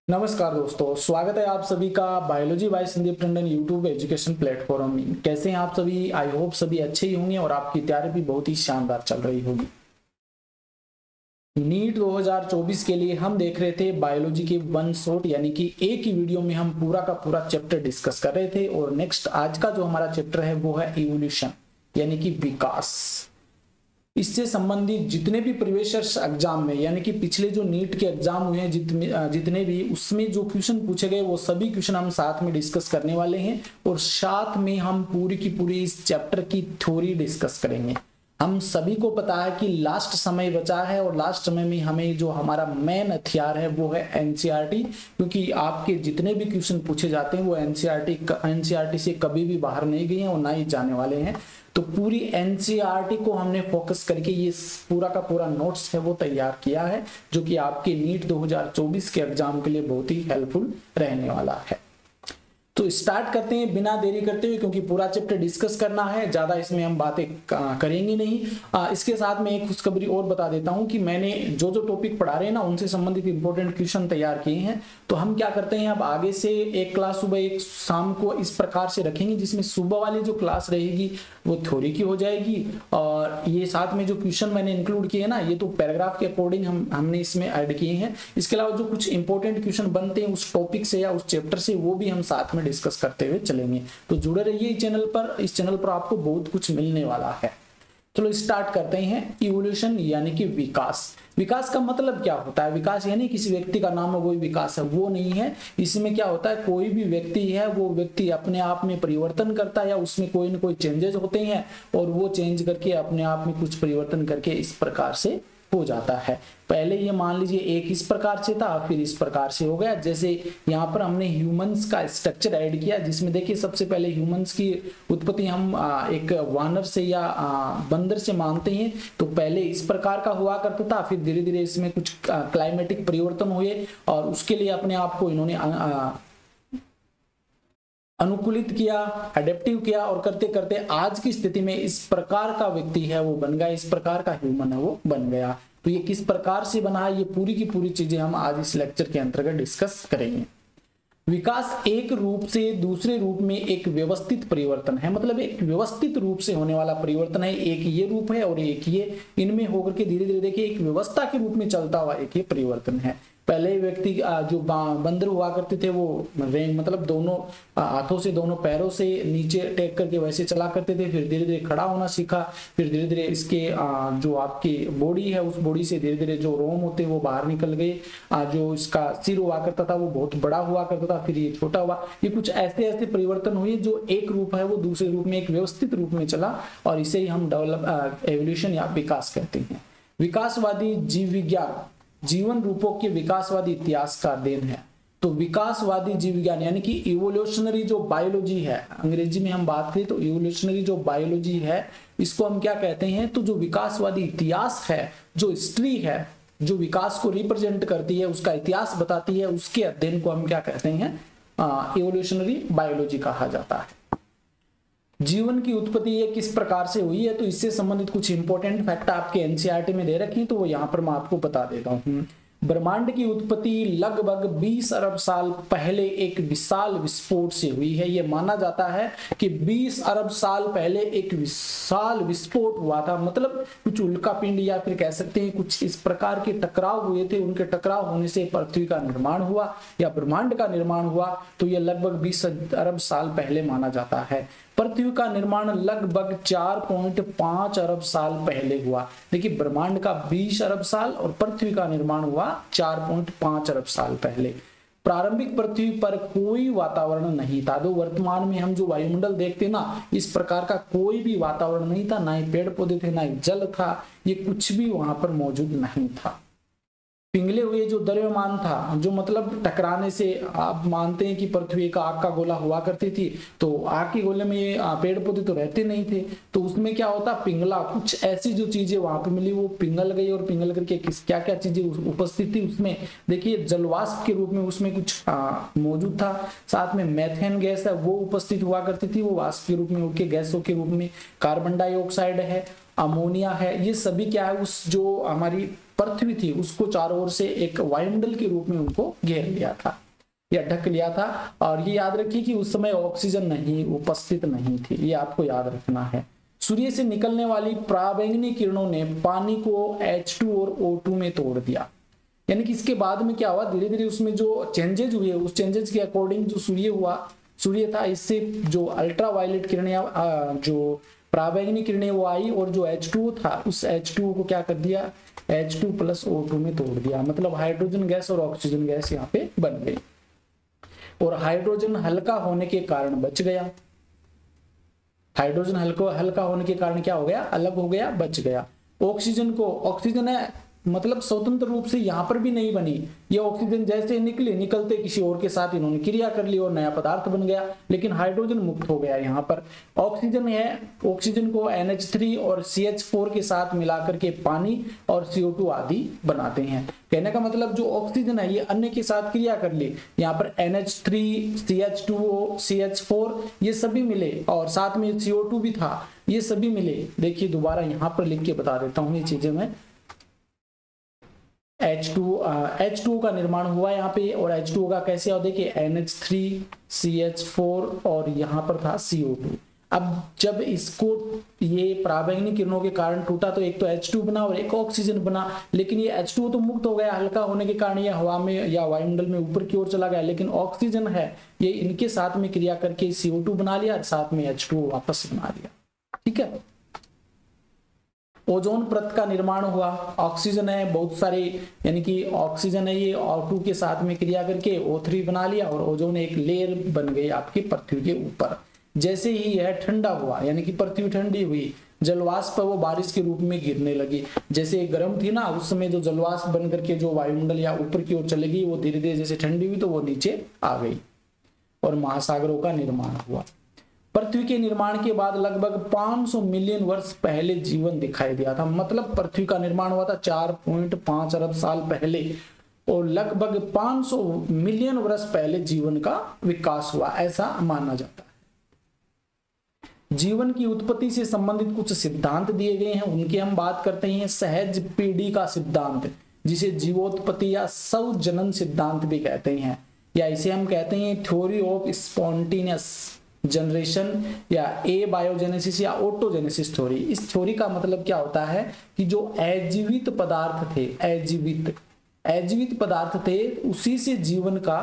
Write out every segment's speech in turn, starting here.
नमस्कार दोस्तों, स्वागत है आप सभी का biology by Sandeep Tandon YouTube education platform में। कैसे हैं आप सभी? आई होप सभी अच्छे ही होंगे और आपकी तैयारी भी बहुत ही शानदार चल रही होगी। नीट 2024 के लिए हम देख रहे थे बायोलॉजी के वन शॉट, यानी कि एक ही वीडियो में हम पूरा का पूरा चैप्टर डिस्कस कर रहे थे। और नेक्स्ट आज का जो हमारा चैप्टर है वो है इवोल्यूशन, यानी कि विकास। इससे संबंधित जितने भी प्रीवियस एग्जाम में, यानी कि पिछले जो नीट के एग्जाम हुए हैं जितने भी, उसमें जो क्वेश्चन पूछे गए वो सभी क्वेश्चन हम साथ में डिस्कस करने वाले हैं। और साथ में हम पूरी की पूरी इस चैप्टर की थ्योरी डिस्कस करेंगे। हम सभी को पता है कि लास्ट समय बचा है और लास्ट समय में हमें जो हमारा मेन हथियार है वो है एनसीईआरटी, क्योंकि आपके जितने भी क्वेश्चन पूछे जाते हैं वो एनसीईआरटी से कभी भी बाहर नहीं गए हैं और ना ही जाने वाले हैं। तो पूरी एनसीईआरटी को हमने फोकस करके ये पूरा का पूरा नोट्स है वो तैयार किया है, जो कि आपके नीट 2024 के एग्जाम के लिए बहुत ही हेल्पफुल रहने वाला है। तो स्टार्ट करते हैं बिना देरी करते हुए, क्योंकि पूरा चैप्टर डिस्कस करना है, ज्यादा इसमें हम बातें करेंगे नहीं। इसके साथ में एक खुशखबरी और बता देता हूं कि मैंने जो जो टॉपिक पढ़ा रहे हैं ना उनसे संबंधित इंपॉर्टेंट क्वेश्चन तैयार किए हैं। तो हम क्या करते हैं, अब आगे से एक क्लास सुबह एक शाम को इस प्रकार से रखेंगे, जिसमें सुबह वाली जो क्लास रहेगी वो थ्योरी की हो जाएगी। और ये साथ में जो क्वेश्चन मैंने इंक्लूड किए ना, ये तो पैराग्राफ के अकॉर्डिंग हमने इसमें ऐड किए हैं। इसके अलावा जो कुछ इंपॉर्टेंट क्वेश्चन बनते हैं उस टॉपिक से या उस चैप्टर से, वो भी हम साथ में डिस्कस करते हुए चलेंगे। तो जुड़े रहिए इस चैनल पर आपको बहुत कुछ मिलने वाला है। चलो स्टार्ट करते हैं। इवोल्यूशन यानी कि विकास। विकास का मतलब क्या होता है? विकास यानी किसी व्यक्ति का नाम है वही विकास है, वो नहीं है। इसमें क्या होता है, कोई भी व्यक्ति है वो व्यक्ति अपने आप में परिवर्तन करता है या उसमें कोई ना कोई चेंजेस होते हैं और वो चेंज करके अपने आप में कुछ परिवर्तन करके इस प्रकार से हो जाता है। पहले ये मान लीजिए एक इस प्रकार से था, फिर इस प्रकार से हो गया। जैसे यहाँ पर हमने ह्यूमंस का स्ट्रक्चर ऐड किया, जिसमें देखिए सबसे पहले ह्यूमंस की उत्पत्ति हम एक वानर से या बंदर से मानते हैं। तो पहले इस प्रकार का हुआ करता था, फिर धीरे धीरे इसमें कुछ क्लाइमेटिक परिवर्तन हुए और उसके लिए अपने आप को इन्होंने अनुकूलित किया, अडेप्टिव किया और करते करते आज की स्थिति में इस प्रकार का व्यक्ति है वो बन गया, इस प्रकार का ह्यूमन है वो बन गया। तो ये किस प्रकार से बना है, ये पूरी की पूरी चीजें हम आज इस लेक्चर के अंतर्गत डिस्कस करेंगे। विकास एक रूप से दूसरे रूप में एक व्यवस्थित परिवर्तन है, मतलब एक व्यवस्थित रूप से होने वाला परिवर्तन है। एक ये रूप है और एक ये, इनमें होकर के धीरे धीरे देखिए एक व्यवस्था के रूप में चलता हुआ एक ये परिवर्तन है। पहले व्यक्ति जो बंदर हुआ करते थे वो मतलब दोनों हाथों से दोनों पैरों से नीचे टेक करके वैसे चला करते थे, फिर धीरे धीरे खड़ा होना सीखा, फिर धीरे धीरे इसके जो आपकी बॉडी है उस बॉडी से धीरे धीरे जो रोम होते वो बाहर निकल गए। जो इसका सिर हुआ करता था वो बहुत बड़ा हुआ करता था, फिर ये छोटा हुआ। ये कुछ ऐसे ऐसे परिवर्तन हुए जो एक रूप है वो दूसरे रूप में एक व्यवस्थित रूप में चला, और इसे ही हम एवोल्यूशन या विकास कहते हैं। विकासवादी जीव विज्ञान जीवन रूपों के विकासवादी इतिहास का अध्ययन है। तो विकासवादी जीव विज्ञान यानी कि इवोल्यूशनरी जो बायोलॉजी है, अंग्रेजी में हम बात करें तो इवोल्यूशनरी जो बायोलॉजी है, इसको हम क्या कहते हैं, तो जो विकासवादी इतिहास है, जो हिस्ट्री है, जो विकास को रिप्रेजेंट करती है, उसका इतिहास बताती है, उसके अध्ययन को हम क्या कहते हैं, इवोल्यूशनरी बायोलॉजी कहा जाता है। जीवन की उत्पत्ति ये किस प्रकार से हुई है, तो इससे संबंधित कुछ इंपॉर्टेंट फैक्ट आपके एनसीईआरटी में दे रखे हैं, तो वो यहाँ पर मैं आपको बता देता हूँ। ब्रह्मांड की उत्पत्ति लगभग 20 अरब साल पहले एक विशाल विस्फोट से हुई है। यह माना जाता है कि 20 अरब साल पहले एक विशाल विस्फोट हुआ था, मतलब कुछ उल्का पिंड या फिर कह सकते हैं कुछ इस प्रकार के टकराव हुए थे, उनके टकराव होने से पृथ्वी का निर्माण हुआ या ब्रह्मांड का निर्माण हुआ। तो यह लगभग 20 अरब साल पहले माना जाता है। पृथ्वी का निर्माण लगभग 4.5 अरब साल पहले हुआ। देखिए ब्रह्मांड का 20 अरब साल और पृथ्वी का निर्माण हुआ 4.5 अरब साल पहले। प्रारंभिक पृथ्वी पर कोई वातावरण नहीं था। तो वर्तमान में हम जो वायुमंडल देखते हैं ना, इस प्रकार का कोई भी वातावरण नहीं था, ना ही पेड़ पौधे थे, ना ही जल था, ये कुछ भी वहां पर मौजूद नहीं था। पिघले हुए जो द्रव्यमान था, जो मतलब टकराने से आप मानते हैं कि पृथ्वी एक आग का गोला हुआ करती थी, तो आग के गोले में ये पेड़ पौधे तो रहते नहीं थे, तो उसमें क्या होता, पिघला, कुछ ऐसी जो चीजें वहां पे मिली वो पिघल गई, और पिघल करके क्या क्या चीजें उपस्थित थी उसमें, देखिए जलवाष्प के रूप में उसमें कुछ मौजूद था। साथ में मैथेन गैस है वो उपस्थित हुआ करती थी, वो वाष्प के रूप में उठ के गैसों के रूप में। कार्बन डाइऑक्साइड है, अमोनिया है, ये सभी क्या है उस जो हमारी पृथ्वी थी उसको चारों ओर से एक वायुमंडल के रूप में उनको घेर लिया था या ढक लिया था। और ये याद रखिए कि उस समय ऑक्सीजन नहीं उपस्थित नहीं थी, ये आपको याद रखना है। सूर्य से निकलने वाली पराबैंगनी किरणों ने पानी को H2 और O2 में तोड़ दिया। यानी कि इसके बाद में क्या हुआ, धीरे धीरे उसमें जो चेंजेस हुए उस चेंजेस के अकॉर्डिंग जो सूर्य था इससे जो अल्ट्रा वायलेट किरणें जो पराबैंगनी किरणें वो आई और जो H2O था उस H2O को क्या कर दिया, H2+O2 में तोड़ दिया। मतलब हाइड्रोजन गैस और ऑक्सीजन गैस यहाँ पे बन गई और हाइड्रोजन हल्का होने के कारण बच गया। हाइड्रोजन हल्का होने के कारण क्या हो गया, अलग हो गया, बच गया। ऑक्सीजन है मतलब स्वतंत्र रूप से यहां पर भी नहीं बनी, ये ऑक्सीजन जैसे निकलते किसी और के साथ इन्होंने क्रिया कर ली और नया पदार्थ बन गया, लेकिन हाइड्रोजन मुक्त हो गया। यहाँ पर ऑक्सीजन है, ऑक्सीजन को NH3 और CH4 के साथ मिलाकर के पानी और CO2 आदि बनाते हैं। कहने का मतलब जो ऑक्सीजन है ये अन्य के साथ क्रिया कर ली, यहाँ पर NH3, CH2O, CH4 ये सभी मिले और साथ में CO2 भी था, ये सभी मिले। देखिए दोबारा यहाँ पर लिख के बता देता हूँ ये चीजें मैं। H2O का निर्माण हुआ यहाँ पे और H2O का कैसे हो, देखिए NH3, CH4 और यहाँ पर था CO2। अब जब इसको ये पराबैंगनी किरणों के कारण टूटा तो एक तो H2 बना और एक ऑक्सीजन बना, लेकिन ये H2O तो मुक्त हो गया हल्का होने के कारण, ये हवा में या वायुमंडल में ऊपर की ओर चला गया, लेकिन ऑक्सीजन है ये इनके साथ में क्रिया करके CO2 बना लिया, साथ में H2O वापस बना लिया। ठीक है, ओजोन परत का निर्माण हुआ। ऑक्सीजन है बहुत सारे, यानी कि ऑक्सीजन है ये O2 के साथ में क्रिया करके O3 बना लिया और ओजोन एक लेयर बन गई आपकी पृथ्वी के ऊपर। जैसे ही यह ठंडा हुआ यानी कि पृथ्वी ठंडी हुई, जलवाष्प वो बारिश के रूप में गिरने लगी। जैसे गर्म थी ना उस समय जो जलवाष्प बन करके जो वायुमंडल या ऊपर की ओर चली गई, वो धीरे धीरे जैसे ठंडी हुई तो वो नीचे आ गई और महासागरों का निर्माण हुआ। पृथ्वी के निर्माण के बाद लगभग 500 मिलियन वर्ष पहले जीवन दिखाई दिया था। मतलब पृथ्वी का निर्माण हुआ था 4.5 अरब साल पहले और लगभग 500 मिलियन वर्ष पहले जीवन का विकास हुआ, ऐसा माना जाता है। जीवन की उत्पत्ति से संबंधित कुछ सिद्धांत दिए गए हैं, उनकी हम बात करते हैं। सहज पीढ़ी का सिद्धांत, जिसे जीवोत्पत्ति या स्वजनन सिद्धांत भी कहते हैं, या इसे हम कहते हैं थ्योरी ऑफ स्पॉन्टेनियस जनरेशन या बायोजेनेसिस या ऑटोजेनेसिस थ्योरी। इस थ्योरी का मतलब क्या होता है कि जो अजीवित पदार्थ थे, अजीवित पदार्थ थे, उसी से जीवन का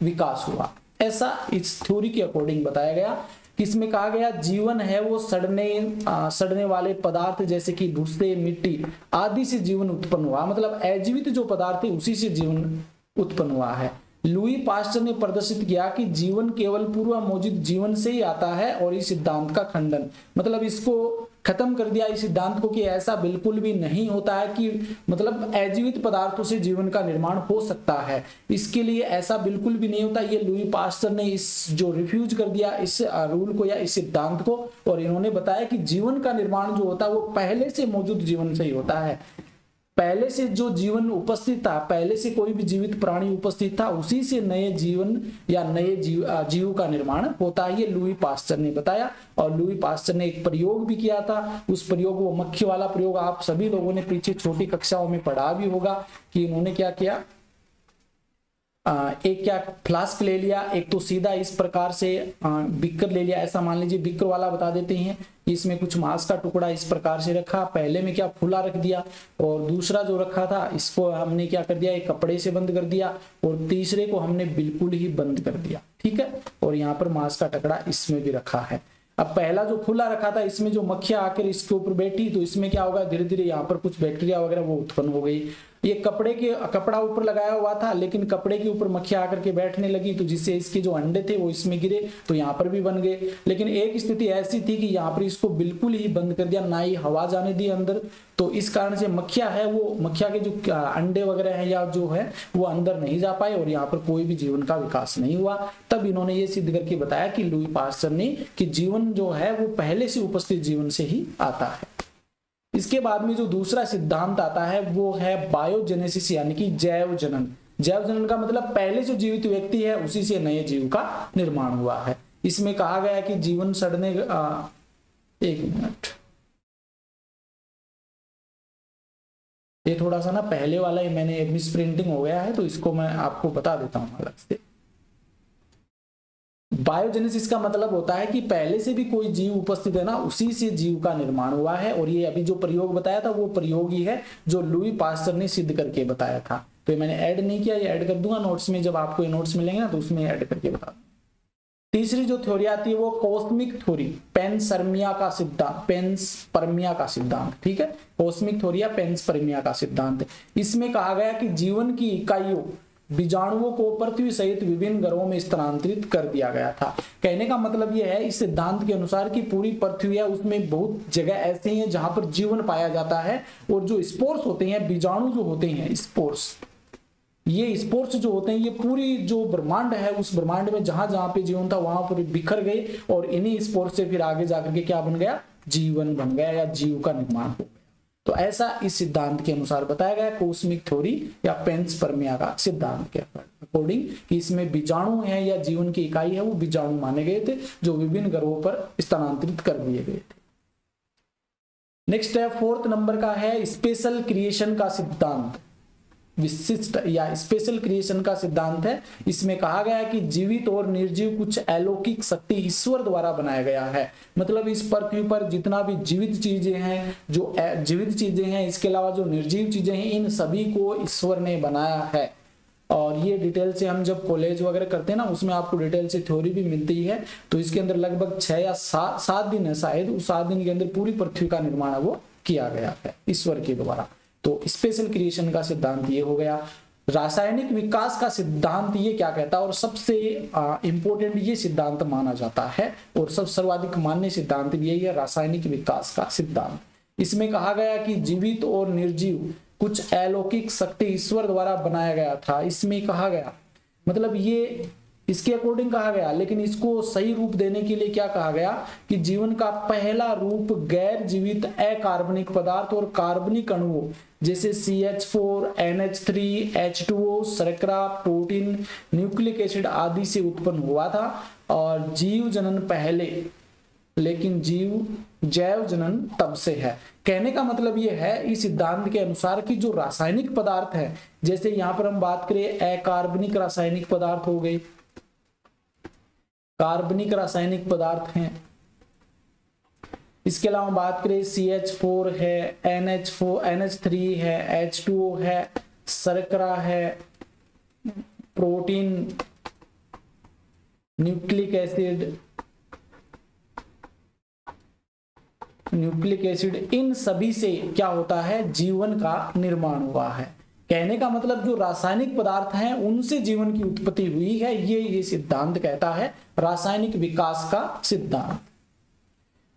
विकास हुआ, ऐसा इस थ्योरी के अकॉर्डिंग बताया गया। किसमें कहा गया जीवन है वो सड़ने वाले पदार्थ जैसे कि भूसे, मिट्टी आदि से जीवन उत्पन्न हुआ। मतलब अजीवित जो पदार्थ है उसी से जीवन उत्पन्न हुआ है। लुई पास्चर ने प्रदर्शित किया कि जीवन केवल पूर्व मौजूद जीवन से ही आता है और इस सिद्धांत का खंडन, मतलब इसको खत्म कर दिया इस सिद्धांत को कि ऐसा बिल्कुल भी नहीं होता है कि मतलब अजीवित पदार्थों से जीवन का निर्माण हो सकता है। इसके लिए ऐसा बिल्कुल भी नहीं होता। ये लुई पास्चर ने इस जो रिफ्यूज कर दिया इस रूल को या इस सिद्धांत को, और इन्होंने बताया कि जीवन का निर्माण जो होता है वो पहले से मौजूद जीवन से ही होता है। पहले से जो जीवन उपस्थित था, पहले से कोई भी जीवित प्राणी उपस्थित था, उसी से नए जीवन या नए जीव का निर्माण होता है, ये लुई पास्चर ने बताया। और लुई पास्चर ने एक प्रयोग भी किया था, उस प्रयोग वो मक्खी वाला प्रयोग आप सभी लोगों ने पीछे छोटी कक्षाओं में पढ़ा भी होगा कि इन्होंने क्या किया, एक क्या फ्लास्क ले लिया, एक तो सीधा इस प्रकार से बिक्कर ले लिया, ऐसा मान लीजिए बिक्कर वाला बता देते हैं। इसमें कुछ मांस का टुकड़ा इस प्रकार से रखा, पहले में क्या खुला रख दिया, और दूसरा जो रखा था इसको हमने क्या कर दिया, एक कपड़े से बंद कर दिया, और तीसरे को हमने बिल्कुल ही बंद कर दिया। ठीक है, और यहाँ पर मांस का टुकड़ा इसमें भी रखा है। अब पहला जो खुला रखा था इसमें जो मक्खियां आकर इसके ऊपर बैठी तो इसमें क्या होगा, धीरे धीरे यहाँ पर कुछ बैक्टीरिया वगैरह वो उत्पन्न हो गई। ये कपड़ा ऊपर लगाया हुआ था, लेकिन कपड़े के ऊपर मक्खियां आकर के बैठने लगी, तो जिससे इसके जो अंडे थे वो इसमें गिरे तो यहाँ पर भी बन गए। लेकिन एक स्थिति ऐसी थी कि यहाँ पर इसको बिल्कुल ही बंद कर दिया, ना ही हवा जाने दी अंदर, तो इस कारण से मक्खियां है वो मक्खियां के जो अंडे वगैरह है या जो है वो अंदर नहीं जा पाए और यहाँ पर कोई भी जीवन का विकास नहीं हुआ। तब इन्होंने ये सिद्ध करके बताया कि लुई पास्चर ने कि जीवन जो है वो पहले से उपस्थित जीवन से ही आता है। इसके बाद में जो दूसरा सिद्धांत आता है वो है बायोजेनेसिस यानी कि जैव जनन। जैव जनन का मतलब पहले जो जीवित व्यक्ति है उसी से नए जीव का निर्माण हुआ है। इसमें कहा गया कि जीवन सड़ने एक मिनट ये थोड़ा सा ना पहले वाला ही मैंने मिस प्रिंटिंग हो गया है, तो इसको मैं आपको बता देता हूं अलग से। बायोजेनेसिस का मतलब होता है कि पहले से भी कोई जीव उपस्थित है ना, उसी से जीव का निर्माण हुआ है। और ये अभी जो प्रयोग बताया था वो प्रयोग ही है जो लुई पास्चर ने सिद्ध करके बताया था। तो ये मैंने ऐड नहीं किया, ये ऐड कर दूंगा नोट्स में, जब आपको ये नोट्स मिलेंगे ना तो उसमें ऐड करके बता दूंगा। तीसरी जो थ्योरी आती है वो कॉस्मिक थ्योरी, पेंसपर्मिया का सिद्धांत, पेंसपर्मिया का सिद्धांत, ठीक है, कॉस्मिक थ्योरी या पेंसपर्मिया का सिद्धांत। इसमें कहा गया कि जीवन की इकाइयों बीजाणुओं को पृथ्वी सहित विभिन्न ग्रहों में स्थानांतरित कर दिया गया था। कहने का मतलब यह है इस सिद्धांत के अनुसार कि पूरी पृथ्वी है उसमें बहुत जगह ऐसी हैं जहां पर जीवन पाया जाता है, और जो स्पोर्स होते हैं, बीजाणु जो होते हैं, स्पोर्स, ये स्पोर्स जो होते हैं, ये पूरी जो ब्रह्मांड है उस ब्रह्मांड में जहां जहां पे जीवन था वहां पर बिखर गए, और इन्हीं स्पोर्स से फिर आगे जाकर के क्या बन गया, जीवन बन गया या जीव का निर्माण हो गया। तो ऐसा इस सिद्धांत के अनुसार बताया गया, कॉस्मिक थ्योरी या पेंसपर्मिया का सिद्धांत के अकॉर्डिंग, कि इसमें बीजाणु है या जीवन की इकाई है वो बीजाणु माने गए थे जो विभिन्न ग्रहों पर स्थानांतरित कर दिए गए थे। नेक्स्ट है 4th नंबर का है स्पेशल क्रिएशन का सिद्धांत, विशिष्ट या स्पेशल क्रिएशन का सिद्धांत है। इसमें कहा गया है कि जीवित और निर्जीव कुछ अलौकिक शक्ति ईश्वर द्वारा बनाया गया है। मतलब इस पृथ्वी पर जितना भी जीवित चीजें हैं, जो जीवित चीजें हैं, इसके अलावा जो निर्जीव चीजें हैं, इन सभी को ईश्वर ने बनाया है। और ये डिटेल से हम जब कॉलेज वगैरह करते हैं ना उसमें आपको डिटेल से थ्योरी भी मिलती है। तो इसके अंदर लगभग 6 या 7 दिन है शायद, उस 7 दिन के अंदर पूरी पृथ्वी का निर्माण वो किया गया है ईश्वर के द्वारा। तो स्पेशल क्रिएशन का सिद्धांत ये हो गया। रासायनिक विकास का सिद्धांत ये क्या कहता है, और सबसे इंपॉर्टेंट ये सिद्धांत माना जाता है और सब सर्वाधिक मान्य सिद्धांत भी यही है, रासायनिक विकास का सिद्धांत। इसमें कहा गया कि जीवित और निर्जीव कुछ अलौकिक शक्ति ईश्वर द्वारा बनाया गया था। इसमें कहा गया मतलब ये इसके अकॉर्डिंग कहा गया, लेकिन इसको सही रूप देने के लिए क्या कहा गया कि जीवन का पहला रूप गैर जीवित अकार्बनिक पदार्थ और कार्बनिक अणुओं जैसे CH4, NH3, H2O, शर्करा, प्रोटीन, न्यूक्लिक एसिड आदि से उत्पन्न हुआ था। और जीव जनन पहले, लेकिन जैव जनन तब से है। कहने का मतलब यह है इस सिद्धांत के अनुसार कि जो रासायनिक पदार्थ है, जैसे यहां पर हम बात करें अकार्बनिक रासायनिक पदार्थ हो गए, कार्बनिक रासायनिक पदार्थ हैं। इसके अलावा बात करें CH4 है, NH3 है, H2O है, शर्करा है, प्रोटीन, न्यूक्लिक एसिड, इन सभी से क्या होता है, जीवन का निर्माण हुआ है। कहने का मतलब जो रासायनिक पदार्थ हैं उनसे जीवन की उत्पत्ति हुई है, ये सिद्धांत कहता है रासायनिक विकास का सिद्धांत।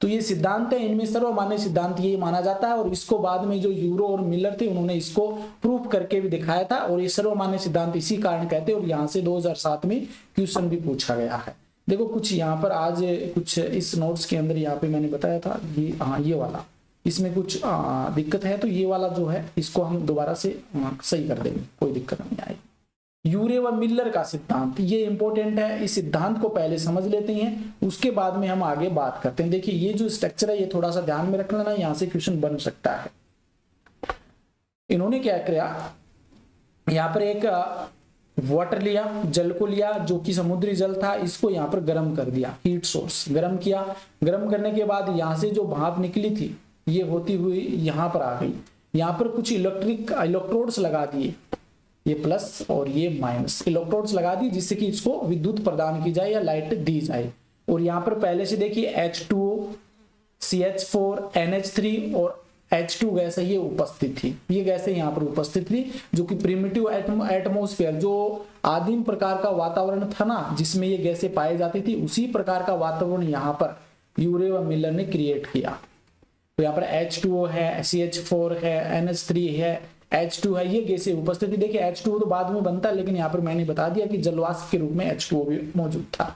तो ये सिद्धांत है, इनमें सर्वमान्य सिद्धांत ये माना जाता है। और इसको बाद में जो यूरो और मिलर थे उन्होंने इसको प्रूफ करके भी दिखाया था, और ये सर्वमान्य सिद्धांत इसी कारण कहते हैं। और यहाँ से 2007 में क्वेश्चन भी पूछा गया है। देखो कुछ यहाँ पर आज कुछ इस नोट्स के अंदर यहाँ पे मैंने बताया था ये, हाँ ये वाला, इसमें कुछ दिक्कत है, तो ये वाला जो है इसको हम दोबारा से सही कर देंगे, कोई दिक्कत नहीं आएगी। यूरे व मिलर का सिद्धांत ये इंपॉर्टेंट है, इस सिद्धांत को पहले समझ लेते हैं, उसके बाद में हम आगे बात करते हैं। देखिए ये जो स्ट्रक्चर है ये थोड़ा सा ध्यान में रख लेना, यहाँ से क्वेश्चन बन सकता है। इन्होंने क्या किया, यहाँ पर एक वाटर लिया, जल को लिया जो कि समुद्री जल था, इसको यहाँ पर गर्म कर दिया, हीट सोर्स गर्म किया। गर्म करने के बाद यहाँ से जो भाप निकली थी ये होती हुई यहाँ पर आ गई। यहाँ पर कुछ इलेक्ट्रोड्स लगा दिए, ये प्लस और ये माइनस इलेक्ट्रोड्स लगा दिए, जिससे कि इसको विद्युत प्रदान की जाए या लाइट दी जाए। और यहाँ पर पहले से देखिए H2O, CH4, NH3 और H2 गैस ये उपस्थित थी। ये गैसें यहाँ पर उपस्थित थी जो कि प्रिमिटिव एटमॉस्फेयर, जो आदिम प्रकार का वातावरण था ना जिसमें ये गैसें पाई जाती थी, उसी प्रकार का वातावरण यहाँ पर यूरे व मिलर ने क्रिएट किया। तो यहाँ पर H2O है, CH4 है, NH3 है, H2 है, ये गैसें उपस्थित थी। देखिए H2O तो बाद में बनता है, लेकिन यहाँ पर मैंने बता दिया कि जलवाष्प के रूप में H2O भी मौजूद था।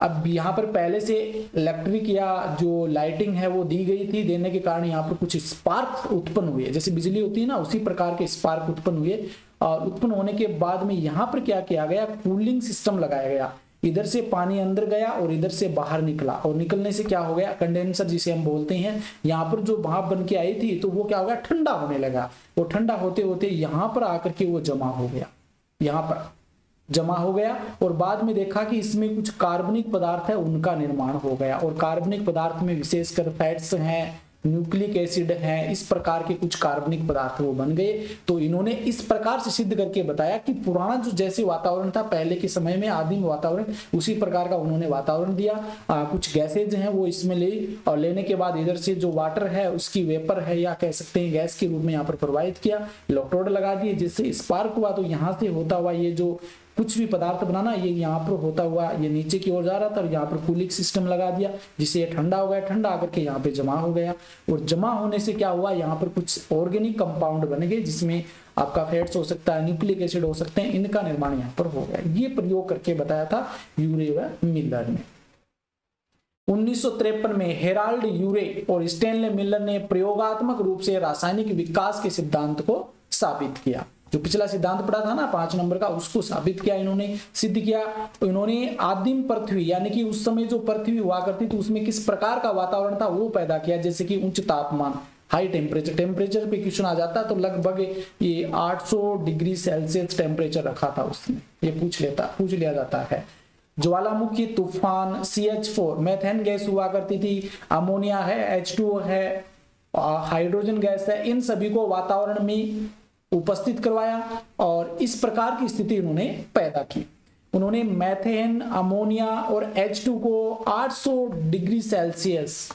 अब यहाँ पर पहले से इलेक्ट्रिक या जो लाइटिंग है वो दी गई थी, देने के कारण यहाँ पर कुछ स्पार्क उत्पन्न हुए, जैसे बिजली होती है ना उसी प्रकार के स्पार्क उत्पन्न हुए। और उत्पन्न होने के बाद में यहाँ पर क्या किया गया, कूलिंग सिस्टम लगाया गया। इधर से पानी अंदर गया और इधर से बाहर निकला, और निकलने से क्या हो गया, कंडेंसर जिसे हम बोलते हैं, यहाँ पर जो भाप बन के आई थी तो वो क्या हो गया, ठंडा होने लगा, और ठंडा होते होते यहाँ पर आकर के वो जमा हो गया, यहाँ पर जमा हो गया, और बाद में देखा कि इसमें कुछ कार्बनिक पदार्थ है उनका निर्माण हो गया, और कार्बनिक पदार्थ में विशेषकर फैट्स हैं, न्यूक्लिक एसिड है, इस प्रकार के कुछ कार्बनिक पदार्थ वो बन गए। तो इन्होंने इस प्रकार से सिद्ध करके बताया कि पुराना जो जैसे वातावरण था पहले के समय में, आदिम वातावरण, उसी प्रकार का उन्होंने वातावरण दिया। कुछ गैसेज हैं वो इसमें ले, और लेने के बाद इधर से जो वाटर है उसकी वेपर है या कह सकते हैं गैस के रूप में यहाँ पर प्रवाहित किया, इलेक्ट्रोड लगा दिए जिससे स्पार्क हुआ। तो यहाँ से होता हुआ ये जो कुछ भी पदार्थ बनाना, ये यहाँ पर होता हुआ ये नीचे की ओर जा रहा था, और यहाँ पर कूलिंग सिस्टम लगा दिया जिससे ये ठंडा हो गया, ठंडा आकर के यहाँ पे जमा हो गया, और जमा होने से क्या हुआ, यहाँ पर कुछ ऑर्गेनिक कंपाउंड बन गए जिसमें आपका फैट्स हो सकता है, न्यूक्लिक एसिड हो सकते हैं, इनका निर्माण यहाँ पर हो गया। ये प्रयोग करके बताया था यूरे व मिलर ने। 1953 में हेराल्ड यूरे और स्टेनले मिलर ने प्रयोगात्मक रूप से रासायनिक विकास के सिद्धांत को साबित किया। जो पिछला सिद्धांत पढ़ा था ना 5 नंबर का, उसको साबित किया इन्होंने, सिद्ध किया। तो इन्होंने आदिम पृथ्वी यानी कि उस समय जो पृथ्वी हुआ करती थी उसमें किस प्रकार का वातावरण था वो पैदा किया, जैसे कि उच्च तापमान, हाई टेम्परेचर, टेम्परेचर पे क्वेश्चन आ जाता तो लगभग ये 800 डिग्री सेल्सियस टेम्परेचर रखा था उसने, ये पूछ लिया जाता है। ज्वालामुखी, तूफान, CH4 मेथेन गैस हुआ करती थी, अमोनिया है, H2O है, हाइड्रोजन गैस है, इन सभी को वातावरण में उपस्थित करवाया और इस प्रकार की स्थिति उन्होंने पैदा की। उन्होंने मेथेन, अमोनिया और H2 को 800 डिग्री सेल्सियस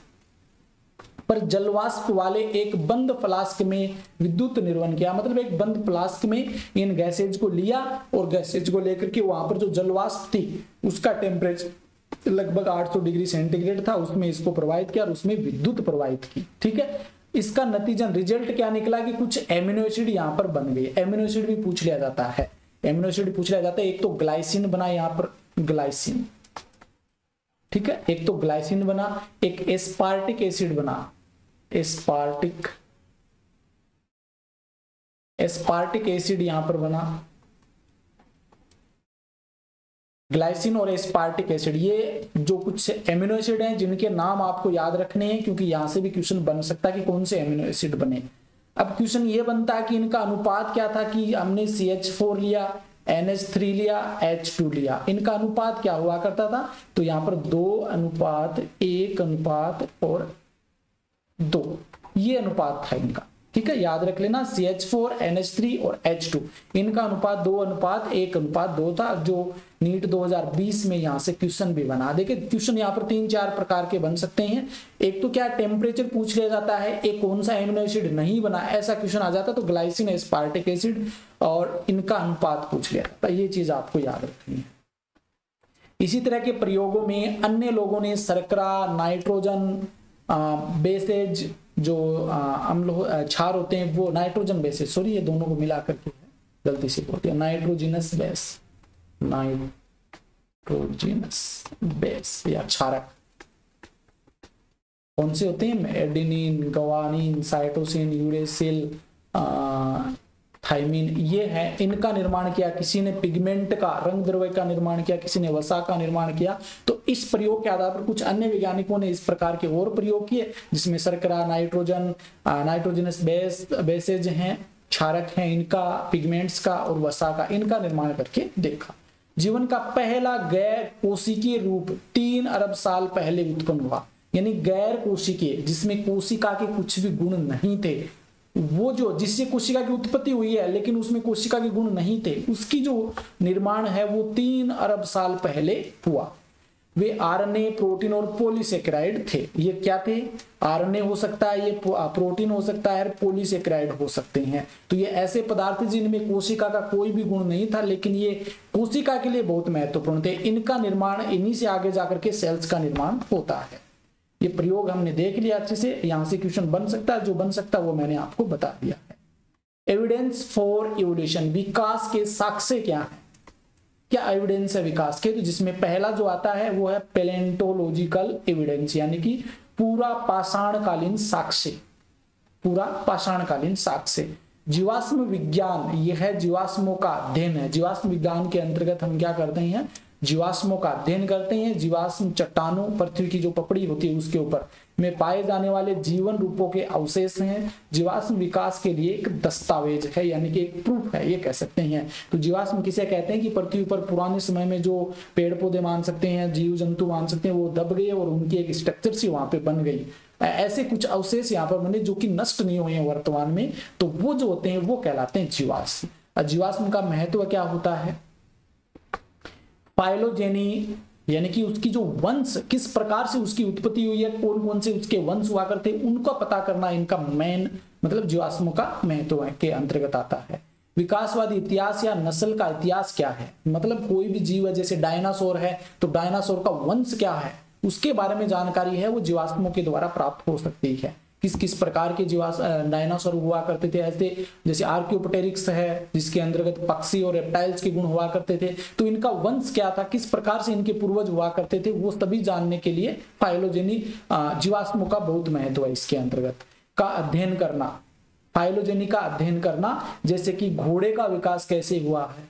पर जलवाष्प वाले एक बंद फ्लास्क में विद्युत निर्वहन किया। मतलब एक बंद फ्लास्क में इन गैसेज को लिया और गैसेज को लेकर के वहां पर जो जलवाष्प थी उसका टेम्परेचर लगभग 800 डिग्री सेंटीग्रेड था, उसमें इसको प्रवाहित किया और उसमें विद्युत प्रवाहित की। ठीक है, इसका नतीजन रिजल्ट क्या निकला कि कुछ एमिनो एसिड यहां पर बन गए। एमिनो एसिड भी पूछ लिया जाता है, एमिनो एसिड पूछ लिया जाता है। एक तो ग्लाइसिन बना यहां पर, ग्लाइसिन, ठीक है, एक तो ग्लाइसिन बना, एक एस्पार्टिक एसिड बना, एस्पार्टिक एसिड यहां पर बना, ग्लाइसिन और एस्पार्टिक एसिड। ये जो कुछ एमिनो एसिड हैं जिनके नाम आपको याद रखने हैं क्योंकि यहां से भी क्वेश्चन बन सकता है कि कौन से एमिनो एसिड बने। अब क्वेश्चन ये बनता है कि इनका अनुपात क्या था, कि हमने CH4 लिया, NH3 लिया, H2 लिया, इनका अनुपात क्या हुआ करता था, तो यहां पर 2:1:2 ये अनुपात था इनका। ठीक है, याद रख लेना, CH4, NH3 और H2 इनका अनुपात 2:1:2 था, जो नीट 2020 में यहां से क्वेश्चन भी बना। देखिए क्वेश्चन यहाँ पर 3-4 प्रकार के बन सकते हैं। एक तो क्या टेम्परेचर पूछ लिया जाता है, एक कौन सा एमिनो एसिड नहीं बना, ऐसा क्वेश्चन आ जाता तो ग्लाइसिन, एस्पार्टिक एसिड और इनका अनुपात पूछ लिया जाता। ये चीज आपको याद रखनी है। इसी तरह के प्रयोगों में अन्य लोगों ने शर्करा, नाइट्रोजन बेसेज जो अम्ल क्षार होते हैं वो नाइट्रोजन बेसेज, सॉरी ये दोनों को मिला करके गलती से बोलते हैं, नाइट्रोजिनस बेस, नाइट्रोजिनस बेस या क्षारक कौन से होते हैं, adenine, guanine, cytosine, uracil, thymine, ये है। इनका निर्माण किया किसी ने, पिगमेंट का, रंग द्रव्य का निर्माण किया किसी ने, वसा का निर्माण किया। तो इस प्रयोग के आधार पर कुछ अन्य वैज्ञानिकों ने इस प्रकार के और प्रयोग किए जिसमें शर्करा, नाइट्रोजन, नाइट्रोजनस बेसेज हैं, क्षारक हैं, इनका, पिगमेंट्स का और वसा का, इनका निर्माण करके देखा। जीवन का पहला गैर कोशिकीय रूप 3 अरब साल पहले उत्पन्न हुआ, यानी गैर कोशिकीय जिसमें कोशिका के कुछ भी गुण नहीं थे, वो जो जिससे कोशिका की उत्पत्ति हुई है लेकिन उसमें कोशिका के गुण नहीं थे, उसकी जो निर्माण है वो 3 अरब साल पहले हुआ। वे आरएनए, प्रोटीन और पॉलीसेकेराइड थे। ये क्या थे, आरएनए हो सकता है, ये प्रोटीन हो सकता है, पॉलीसेकेराइड हो सकते हैं। तो ये ऐसे पदार्थ जिनमें कोशिका का कोई भी गुण नहीं था लेकिन ये कोशिका के लिए बहुत महत्वपूर्ण थे। इनका निर्माण, इन्हीं से आगे जाकर के सेल्स का निर्माण होता है। ये प्रयोग हमने देख लिया अच्छे से, यहां से क्वेश्चन बन सकता है, जो बन सकता है वो मैंने आपको बता दिया है। एविडेंस फॉर इवोल्यूशन, विकास के साक्ष्य क्या है, क्या एविडेंस है विकास के, तो जिसमें पहला जो आता है वो है पैलेंटोलॉजिकल एविडेंस, यानी कि पूरा पाषाणकालीन साक्ष्य, पूरा पाषाणकालीन साक्ष्य। जीवाश्म विज्ञान, यह है जीवाश्मों का अध्ययन है। जीवाश्म विज्ञान के अंतर्गत हम क्या करते हैं, जीवाश्मों का अध्ययन करते हैं। जीवाश्म चट्टानों, पृथ्वी की जो पपड़ी होती है उसके ऊपर में पाए जाने वाले जीवन रूपों के अवशेष हैं। जीवाश्म विकास के लिए एक दस्तावेज है, यानी कि एक प्रूफ है, ये कह सकते हैं। तो जीवाश्म किसे कहते हैं कि पृथ्वी पर पुराने समय में जो पेड़ पौधे मान सकते हैं, जीव जंतु मान सकते हैं, वो दब गए और उनकी एक स्ट्रक्चर सी वहां पे बन गई। ऐसे कुछ अवशेष यहाँ पर बने जो कि नष्ट नहीं हुए हैं वर्तमान में, तो वो जो होते हैं वो कहलाते हैं जीवाश्म। जीवाश्म का महत्व क्या होता है? फाइलोजेनी, यानी कि उसकी जो वंश, किस प्रकार से उसकी उत्पत्ति हुई है, कौन कौन से उसके वंश हुआ करते, उनका पता करना इनका मेन मतलब जीवाश्मों का महत्व के अंतर्गत आता है। विकासवादी इतिहास या नस्ल का इतिहास क्या है? मतलब कोई भी जीव है, जैसे डायनासोर है तो डायनासोर का वंश क्या है, उसके बारे में जानकारी है वो जीवाश्मों के द्वारा प्राप्त हो सकती है। किस किस प्रकार के डायनासोर हुआ करते थे, ऐसे जैसे आर्कियोप्टेरिक्स है जिसके अंतर्गत पक्षी और रेप्टाइल्स के गुण हुआ करते थे, तो इनका वंश क्या था, किस प्रकार से इनके पूर्वज हुआ करते थे, वो सभी जानने के लिए फाइलोजेनी जीवाश्मों का बहुत महत्व है। इसके अंतर्गत का अध्ययन करना, फाइलोजेनी का अध्ययन करना, जैसे कि घोड़े का विकास कैसे हुआ है,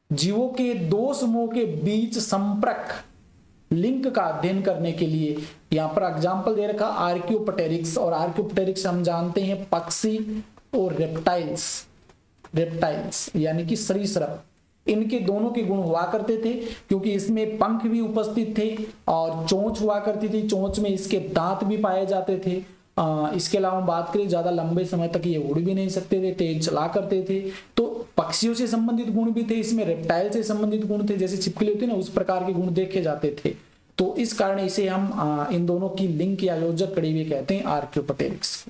जीवों के दो समूहों के बीच संपर्क लिंक का अध्ययन करने के लिए यहाँ पर एग्जाम्पल दे रखा आर्कियोप्टेरिक्स, और आर्कियोप्टेरिक्स हम जानते हैं पक्षी और रेप्टाइल्स यानी कि सरीसृप, इनके दोनों के गुण हुआ करते थे, क्योंकि इसमें पंख भी उपस्थित थे और चोंच हुआ करती थी, चोंच में इसके दांत भी पाए जाते थे। इसके अलावा हम बात करें ज्यादा लंबे समय तक ये उड़ भी नहीं सकते थे, तेज चला करते थे, तो पक्षियों से संबंधित गुण भी थे इसमें, रेप्टाइल से संबंधित गुण थे, जैसे छिपकली होती है ना उस प्रकार के गुण देखे जाते थे। तो इस कारण इसे हम इन दोनों की लिंक या योजक कड़ी हुई कहते हैं आर्कियोप्टेरिक्स।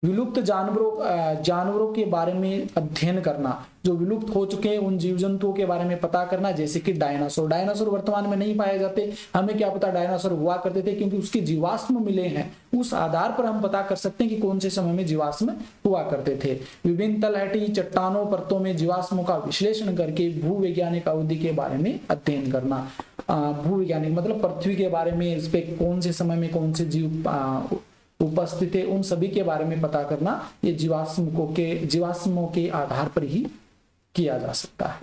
विलुप्त जानवरों के बारे में अध्ययन करना, जो विलुप्त हो चुके हैं उन जीव जंतुओं के बारे में पता करना, जैसे कि डायनासोर वर्तमान में नहीं पाए जाते, हमें क्या पता डायनासोर हुआ करते थे, क्योंकि उसके जीवाश्म मिले हैं, उस आधार पर हम पता कर सकते हैं कि कौन से समय में जीवाश्म हुआ करते थे। विभिन्न तलहटी चट्टानों परतों में जीवाश्मों का विश्लेषण करके भूवैज्ञानिक अवधि के बारे में अध्ययन करना। भूवैज्ञानिक मतलब पृथ्वी के बारे में, इस पे कौन से समय में कौन से जीव उपस्थित है, उन सभी के बारे में पता करना, ये जीवाश्मों के आधार पर ही किया जा सकता है।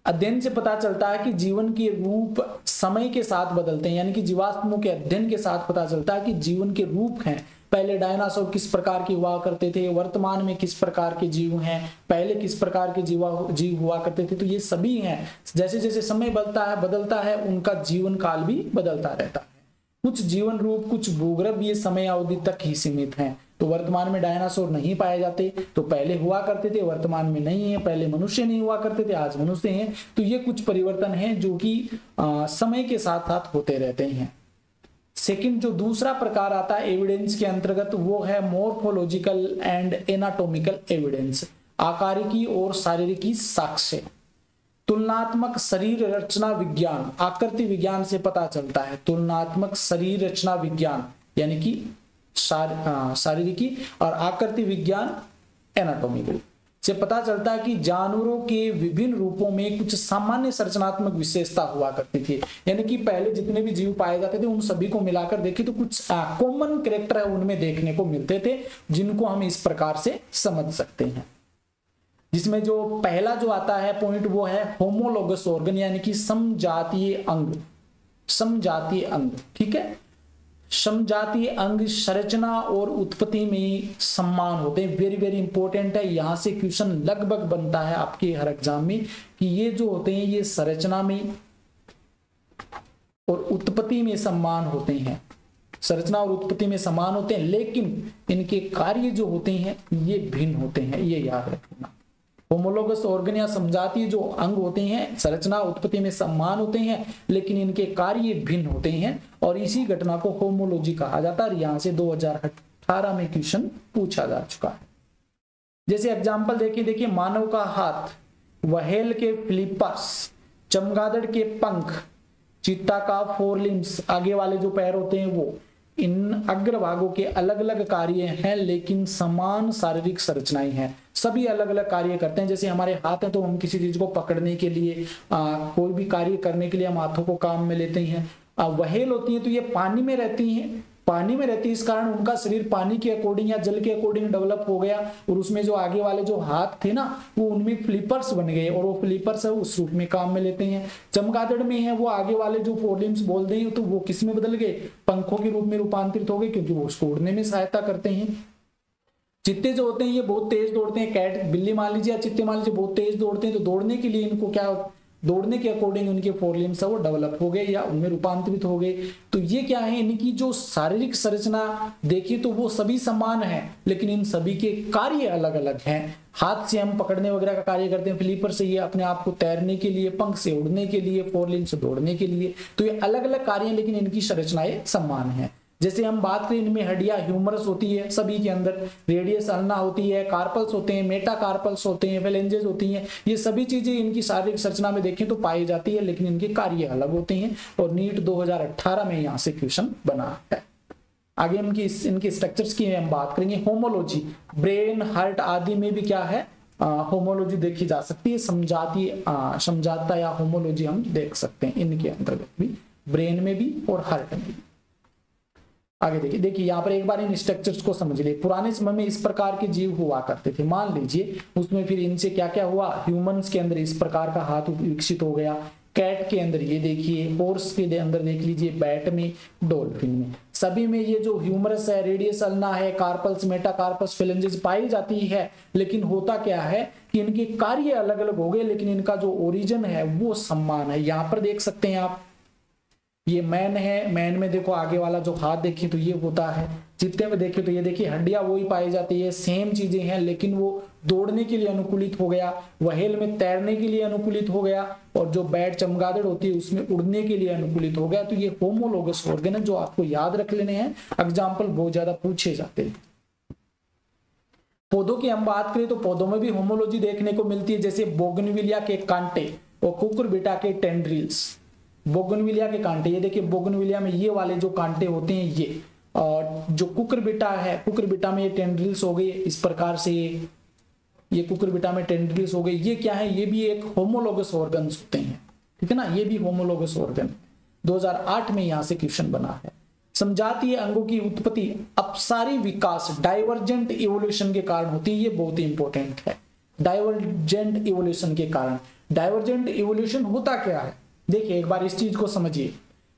अध्ययन से पता चलता है कि जीवन के रूप समय के साथ बदलते हैं, यानी कि जीवाश्मों के अध्ययन के साथ पता चलता है कि जीवन के रूप हैं, पहले डायनासोर किस प्रकार के हुआ करते थे, वर्तमान में किस प्रकार के जीव हैं, पहले किस प्रकार के जीव हुआ करते थे, तो ये सभी हैं। जैसे जैसे समय बदलता है उनका जीवन काल भी बदलता रहता है। कुछ जीवन रूप, कुछ भूगर्भ ये समय अवधि तक ही सीमित हैं। तो वर्तमान में डायनासोर नहीं पाए जाते, तो पहले हुआ करते थे, वर्तमान में नहीं है। पहले मनुष्य नहीं हुआ करते थे, आज मनुष्य हैं। तो ये कुछ परिवर्तन हैं जो कि समय के साथ साथ होते रहते हैं। सेकंड जो दूसरा प्रकार आता है एविडेंस के अंतर्गत, वो है मोर्फोलॉजिकल एंड एनाटॉमिकल एविडेंस, आकारिकी और शारीरिकी साक्ष्य। तुलनात्मक शरीर रचना विज्ञान, आकृति विज्ञान से पता चलता है। तुलनात्मक शरीर रचना विज्ञान यानी कि शारीरिकी, और आकृति विज्ञान एनाटॉमिकल से पता चलता है कि जानवरों के विभिन्न रूपों में कुछ सामान्य संरचनात्मक विशेषता हुआ करती थी। यानी कि पहले जितने भी जीव पाए जाते थे उन सभी को मिलाकर देखें तो कुछ कॉमन कैरेक्टर है उनमें देखने को मिलते थे, जिनको हम इस प्रकार से समझ सकते हैं। जिसमें जो पहला जो आता है पॉइंट वो है होमोलोगस ऑर्गन, यानी कि समजातीय अंग। समजातीय अंग, ठीक है। समजातीय अंग संरचना और उत्पत्ति में समान होते हैं। वेरी वेरी इंपॉर्टेंट है, यहां से क्वेश्चन लगभग बनता है आपके हर एग्जाम में कि ये जो होते हैं ये संरचना में और उत्पत्ति में समान होते हैं। संरचना और उत्पत्ति में समान होते हैं, लेकिन इनके कार्य जो होते हैं ये भिन्न होते हैं, ये याद रखना। होमोलोगस ऑर्गन या समजातीय जो अंग होते हैं संरचना उत्पत्ति में समान होते हैं, लेकिन इनके कार्य भिन्न होते हैं, और इसी घटना को होमोलॉजी कहा जाता है। यहां से 2018 में क्वेश्चन पूछा जा चुका है। जैसे एग्जांपल देखिए मानव का हाथ, व्हेल के फ्लिपर्स, चमगादड़ के पंख, चीता का फोर लिम्स, आगे वाले जो पैर होते हैं वो, इन अग्रभागों के अलग अलग कार्य हैं लेकिन समान शारीरिक संरचनाएं हैं। सभी अलग अलग कार्य करते हैं। जैसे हमारे हाथ है तो हम किसी चीज को पकड़ने के लिए, कोई भी कार्य करने के लिए हम हाथों को काम में लेते हैं। व्हेल होती है तो ये पानी में रहती हैं, पानी में रहती है, इस कारण उनका शरीर पानी के अकॉर्डिंग या जल के अकॉर्डिंग डेवलप हो गया, और उसमें जो आगे वाले जो हाथ थे ना वो उनमें फ्लिपर्स बन गए, और वो फ्लिपर्स है उस रूप में काम में लेते हैं। चमगादड़ में है वो आगे वाले जो फोरलिम्स बोल दें तो वो किस में बदल गए, पंखों के रूप में रूपांतरित हो गए, क्योंकि वो उसको उड़ने में सहायता करते हैं। चित्ते जो होते हैं ये बहुत तेज दौड़ते हैं, कैट बिल्ली मान लीजिए या चित्ते मान लीजिए बहुत तेज दौड़ते हैं, तो दौड़ने के लिए इनको क्या, दौड़ने के अकॉर्डिंग उनके फोरलिम्स है वो डेवलप हो गए या उनमें रूपांतरित हो गए। तो ये क्या है, इनकी जो शारीरिक संरचना देखिए तो वो सभी समान है, लेकिन इन सभी के कार्य अलग अलग हैं। हाथ से हम पकड़ने वगैरह का कार्य करते हैं, फ्लीपर से ये अपने आप को तैरने के लिए, पंख से उड़ने के लिए, फोरलिम्स से दौड़ने के लिए। तो ये अलग अलग कार्य हैं, लेकिन इनकी संरचनाएं समान है। जैसे हम बात करें इनमें हड्डियां ह्यूमरस होती है सभी के अंदर, रेडियस अल्ना होती है, कार्पल्स होते हैं, मेटाकार्पल्स होते हैं, फेलेंजेस होती हैं, ये सभी चीजें इनकी शारीरिक संरचना में देखें तो पाई जाती है, लेकिन इनके कार्य अलग होते हैं। और नीट 2018 में यहाँ से क्वेश्चन बना है। आगे इनके स्ट्रक्चर्स की हम बात करेंगे। होमोलॉजी, ब्रेन, हार्ट आदि में भी क्या है, होमोलॉजी देखी जा सकती है, समझाता या होमोलॉजी हम देख सकते हैं इनके अंतर्गत भी, ब्रेन में भी और हार्ट में भी। आगे देखिए यहाँ पर एक बार इन स्ट्रक्चर्स को समझ लिए। पुराने समय में इस प्रकार के जीव हुआ करते थे, मान लीजिए उसमें फिर इनसे क्या क्या हुआ, ह्यूमंस के अंदर इस प्रकार का हाथ विकसित हो गया, कैट के अंदर ये देखिए, हॉर्स के अंदर देख लीजिए, बैट में, डॉल्फिन में, सभी में ये जो ह्यूमरस है, रेडियस अल्ना है, कार्पल्स, मेटाकार्पस, फेलेंजेस पाई जाती है। लेकिन होता क्या है कि इनके कार्य अलग अलग हो गए, लेकिन इनका जो ओरिजिन है वो समान है। यहाँ पर देख सकते हैं आप, ये मैन है, मैन में देखो आगे वाला जो हाथ देखिए तो ये होता है, चित्ते में देखिए तो ये देखिए हड्डियां वही पाई जाती है, सेम चीजें हैं, लेकिन वो दौड़ने के लिए अनुकूलित हो गया, व्हेल में तैरने के लिए अनुकूलित हो गया, और जो बैट चमगादड़ होती है उसमें उड़ने के लिए अनुकूलित हो गया। तो ये होमोलोगस ऑर्गन है जो आपको याद रख लेने हैं, एग्जाम्पल बहुत ज्यादा पूछे जाते हैं। पौधों की हम बात करें तो पौधों में भी होमोलॉजी देखने को मिलती है, जैसे बोगनविलिया के कांटे और कुकुरबिटा के टेंड्रिल्स। बोगनविलिया के कांटे, ये देखिए बोगनविलिया में ये वाले जो कांटे होते हैं ये, और जो कुकुरबिटा है, कुकुरबिटा में ये टेंड्रिल्स हो गए इस प्रकार से, ये कुकुरबिटा में टेंड्रिल्स हो गए। ये क्या है, ये भी एक होमोलोगस ऑर्गन्स होते हैं, ठीक है ना, ये भी होमोलोगस ऑर्गन। 2008 में यहां से क्वेश्चन बना है। समझातीय अंगों की उत्पत्ति अपसारी विकास, डाइवर्जेंट इवोल्यूशन के कारण होती है, ये बहुत ही इंपॉर्टेंट है। डाइवर्जेंट इवोल्यूशन के कारण, डाइवर्जेंट इवोल्यूशन होता क्या है, देखिए एक बार इस चीज को समझिए।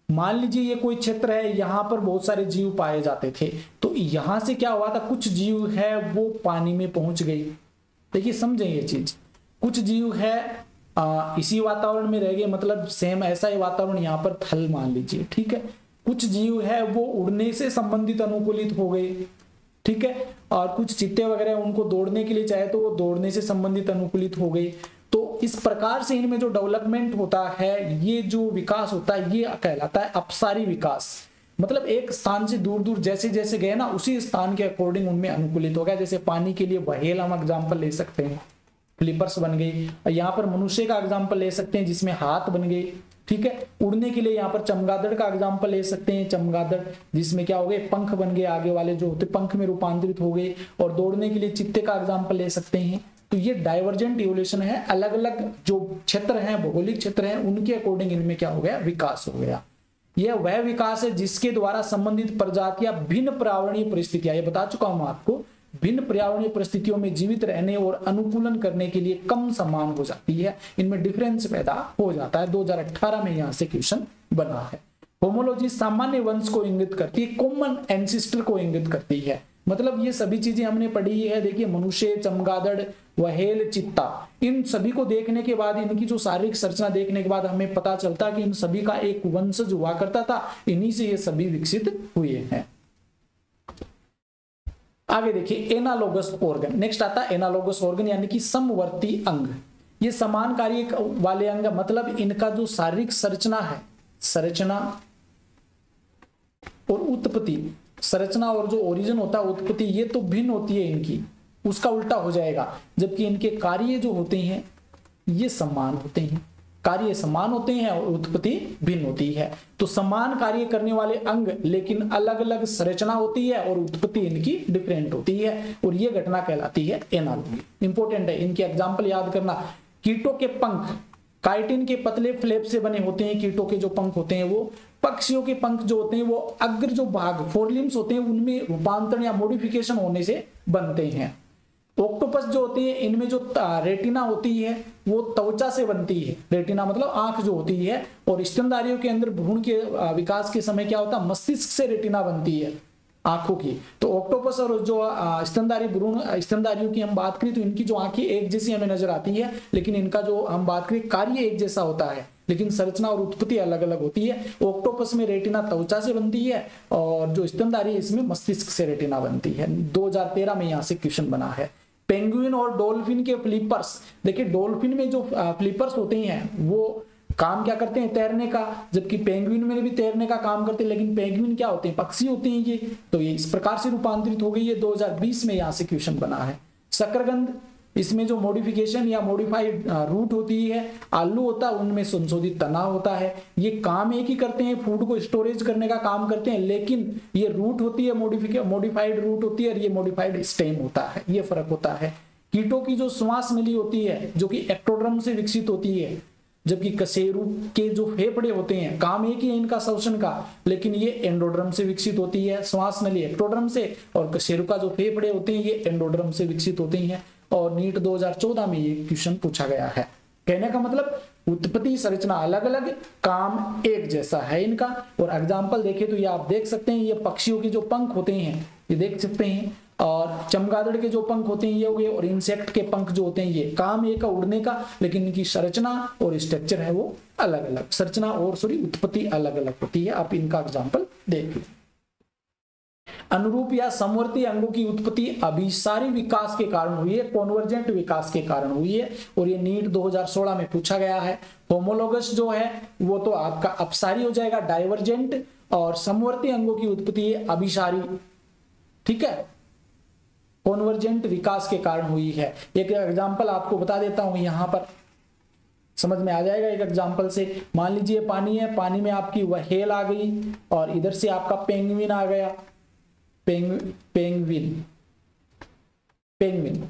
मान लीजिए ये कोई क्षेत्र है, यहां पर बहुत सारे जीव पाए जाते थे, तो यहां से क्या हुआ था, कुछ जीव है वो पानी में पहुंच गई। देखिए समझें ये चीज, कुछ जीव है इसी वातावरण में रह गए, मतलब सेम ऐसा ही वातावरण यहाँ पर थल मान लीजिए, ठीक है। कुछ जीव है वो उड़ने से संबंधित अनुकूलित हो गए, ठीक है, और कुछ चित्ते वगैरह उनको दौड़ने के लिए चाहे तो वो दौड़ने से संबंधित अनुकूलित हो गए। तो इस प्रकार से इनमें जो डेवलपमेंट होता है, ये जो विकास होता है, ये कहलाता है अपसारी विकास। मतलब एक स्थान से दूर दूर जैसे जैसे गए ना, उसी स्थान के अकॉर्डिंग उनमें अनुकूलित हो गया। जैसे पानी के लिए व्हेल हम एग्जाम्पल ले सकते हैं, फ्लिपर्स बन गई। यहाँ पर मनुष्य का एग्जाम्पल ले सकते हैं जिसमें हाथ बन गए, ठीक है। उड़ने के लिए यहाँ पर चमगादड़ का एग्जाम्पल ले सकते हैं, चमगादड़ जिसमें क्या हो गए, पंख बन गए, आगे वाले जो होते पंख में रूपांतरित हो गए। और दौड़ने के लिए चित्ते का एग्जाम्पल ले सकते हैं। तो ये डाइवर्जेंट इवोल्यूशन है, अलग अलग जो क्षेत्र हैं, भौगोलिक क्षेत्र हैं, उनके अकॉर्डिंग इनमें क्या हो गया, विकास हो गया। यह वह विकास है जिसके द्वारा संबंधित प्रजातियां भिन्न पर्यावरणीय परिस्थितियां, ये बता चुका हूं आपको, भिन्न पर्यावरणीय परिस्थितियों में जीवित रहने और अनुकूलन करने के लिए कम समान हो जाती है, इनमें डिफरेंस पैदा हो जाता है। 2018 में यहां से क्वेश्चन बना है। होमोलॉजी सामान्य वंश को इंगित करती है, कॉमन एंसिस्टर को इंगित करती है। मतलब ये सभी चीजें हमने पढ़ी है, देखिए मनुष्य, चमगादड़, व्हेल, चित्ता, इन सभी को देखने के बाद, इनकी जो शारीरिक संरचना देखने के बाद हमें पता चलता है कि इन सभी का एक वंशज हुआ करता था, इन्हीं से ये सभी विकसित हुए हैं। आगे देखिए एनालोगस ऑर्गन, नेक्स्ट आता है एनालोगस ऑर्गन यानी कि समवर्ती अंग। ये समान कार्य वाले अंग, मतलब इनका जो शारीरिक संरचना है, संरचना और उत्पत्ति, संरचना और जो ओरिजिन होता है, उत्पत्ति, ये तो भिन्न होती है इनकी, उसका उल्टा हो जाएगा। जबकि इनके कार्य जो होते हैं ये समान होते हैं, कार्य समान होते हैं और उत्पत्ति भिन्न होती है। तो समान कार्य करने वाले अंग लेकिन अलग अलग संरचना होती है और उत्पत्ति इनकी डिफरेंट होती है, और ये घटना कहलाती है एनालॉगी। इंपॉर्टेंट है, इनके एग्जाम्पल याद करना। कीटों के पंख काइटिन के पतले फ्लैप से बने होते हैं, कीटों के जो पंख होते हैं वो पक्षियों के पंख जो होते हैं वो अग्र जो भाग फोरलिम्स होते हैं उनमें रूपांतरण या मॉडिफिकेशन होने से बनते हैं। ऑक्टोपस जो होते हैं इनमें जो रेटिना होती है वो त्वचा से बनती है। रेटिना मतलब आंख जो होती है, और स्तनधारियों के अंदर भ्रूण के विकास के समय क्या होता है, मस्तिष्क से रेटिना बनती है आंखों की। तो ऑक्टोपस और जो स्तनधारी भ्रूण स्तनधारियों की हम बात करें तो इनकी जो आंखें एक जैसी हमें नजर आती है, लेकिन इनका जो हम बात करें कार्य एक जैसा होता है, लेकिन संरचना और उत्पत्ति अलग अलग होती है। ऑक्टोपस में रेटिना त्वचा से बनती है और जो स्तनधारी है इसमें मस्तिष्क से रेटिना बनती है। 2013 में यहाँ से क्वेश्चन बना है। पेंगुइन और डॉल्फिन के फ्लिपर्स, देखिए डॉल्फिन में जो फ्लिपर्स होते हैं वो काम क्या करते हैं, तैरने का, जबकि पेंगुइन में भी तैरने का काम करते हैं, लेकिन पेंगुइन क्या होते हैं, पक्षी होते हैं ये। तो ये इस प्रकार से रूपांतरित हो गई है। 2020 में यहाँ से क्वेश्चन बना है। शकरकंद, इसमें जो मॉडिफिकेशन या मॉडिफाइड रूट होती है, आलू होता है उनमें संशोधित तना होता है। ये काम एक ही करते हैं, फूड को स्टोरेज करने का काम करते हैं, लेकिन ये रूट होती है मॉडिफाइड रूट होती है और ये मॉडिफाइड स्टेम होता है, ये फर्क होता है। कीटों की जो श्वास नली होती है जो कि एक्टोडर्म से विकसित होती है, जबकि कशेरू के जो फेफड़े होते हैं काम एक ही है इनका श्वसन का, लेकिन ये एंडोड्रम से विकसित होती है। श्वास नली एक्टोड्रम से, और कशेरू का जो फेफड़े होते हैं ये एंडोड्रम से विकसित होते हैं। और नीट 2014 में ये क्वेश्चन पूछा गया है। कहने का मतलब उत्पत्ति संरचना अलग अलग, काम एक जैसा है इनका। और एग्जाम्पल देखें तो ये आप देख सकते हैं, ये पक्षियों के जो पंख होते हैं ये देख सकते हैं, और चमगादड़ के जो पंख होते हैं ये हो गए, और इंसेक्ट के पंख जो होते हैं ये काम एक का उड़ने का, लेकिन इनकी संरचना और स्ट्रक्चर है वो अलग अलग, संरचना और उत्पत्ति अलग अलग होती है। आप इनका एग्जाम्पल देख लो। अनुरूप या समवर्ती अंगों की उत्पत्ति अभिसारी विकास के कारण हुई है, कॉन्वर्जेंट विकास के कारण हुई है, और ये नीट 2016 में पूछा गया है। होमोलोगस जो है वो तो आपका अपसारी हो जाएगा, डाइवर्जेंट, और समवर्ती अंगों की उत्पत्ति अभिसारी, ठीक है, कॉन्वर्जेंट विकास के कारण हुई है। एक एग्जाम्पल आपको बता देता हूं, यहां पर समझ में आ जाएगा एक एग्जाम्पल से। मान लीजिए पानी है, पानी में आपकी व्हेल आ गई और इधर से आपका पेंगुइन आ गया, पेंगुइन,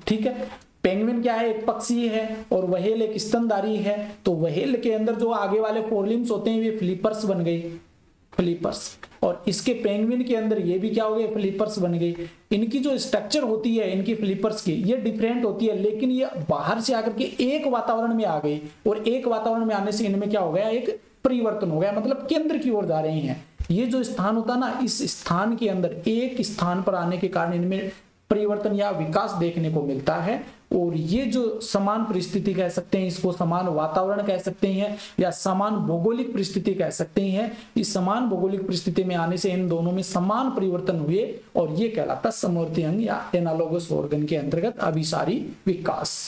ठीक है। पेंगुइन क्या है, एक पक्षी है, और व्हेल एक स्तनधारी है। तो व्हेल के अंदर जो आगे वाले फोरलिम्स होते हैं ये फ्लिपर्स बन गए, फ्लिपर्स, और इसके पेंगुइन के अंदर ये भी क्या हो गए, फ्लिपर्स बन गए। इनकी जो स्ट्रक्चर होती है इनकी फ्लिपर्स की ये डिफरेंट होती है, लेकिन ये बाहर से आकर के एक वातावरण में आ गई, और एक वातावरण में आने से इनमें क्या हो गया, एक परिवर्तन हो गया, मतलब केंद्र की ओर जा रहे हैं। ये जो स्थान होता है ना, इस स्थान के अंदर एक स्थान पर आने के कारण इनमें परिवर्तन या विकास देखने को मिलता है। और ये जो समान परिस्थिति कह सकते हैं, इसको समान वातावरण कह सकते हैं, या समान भौगोलिक परिस्थिति कह सकते हैं। इस समान भौगोलिक परिस्थिति में आने से इन दोनों में समान परिवर्तन हुए, और ये कहलाता समवर्ती अंग या एनालोगस ऑर्गन के अंतर्गत अभिसारी विकास।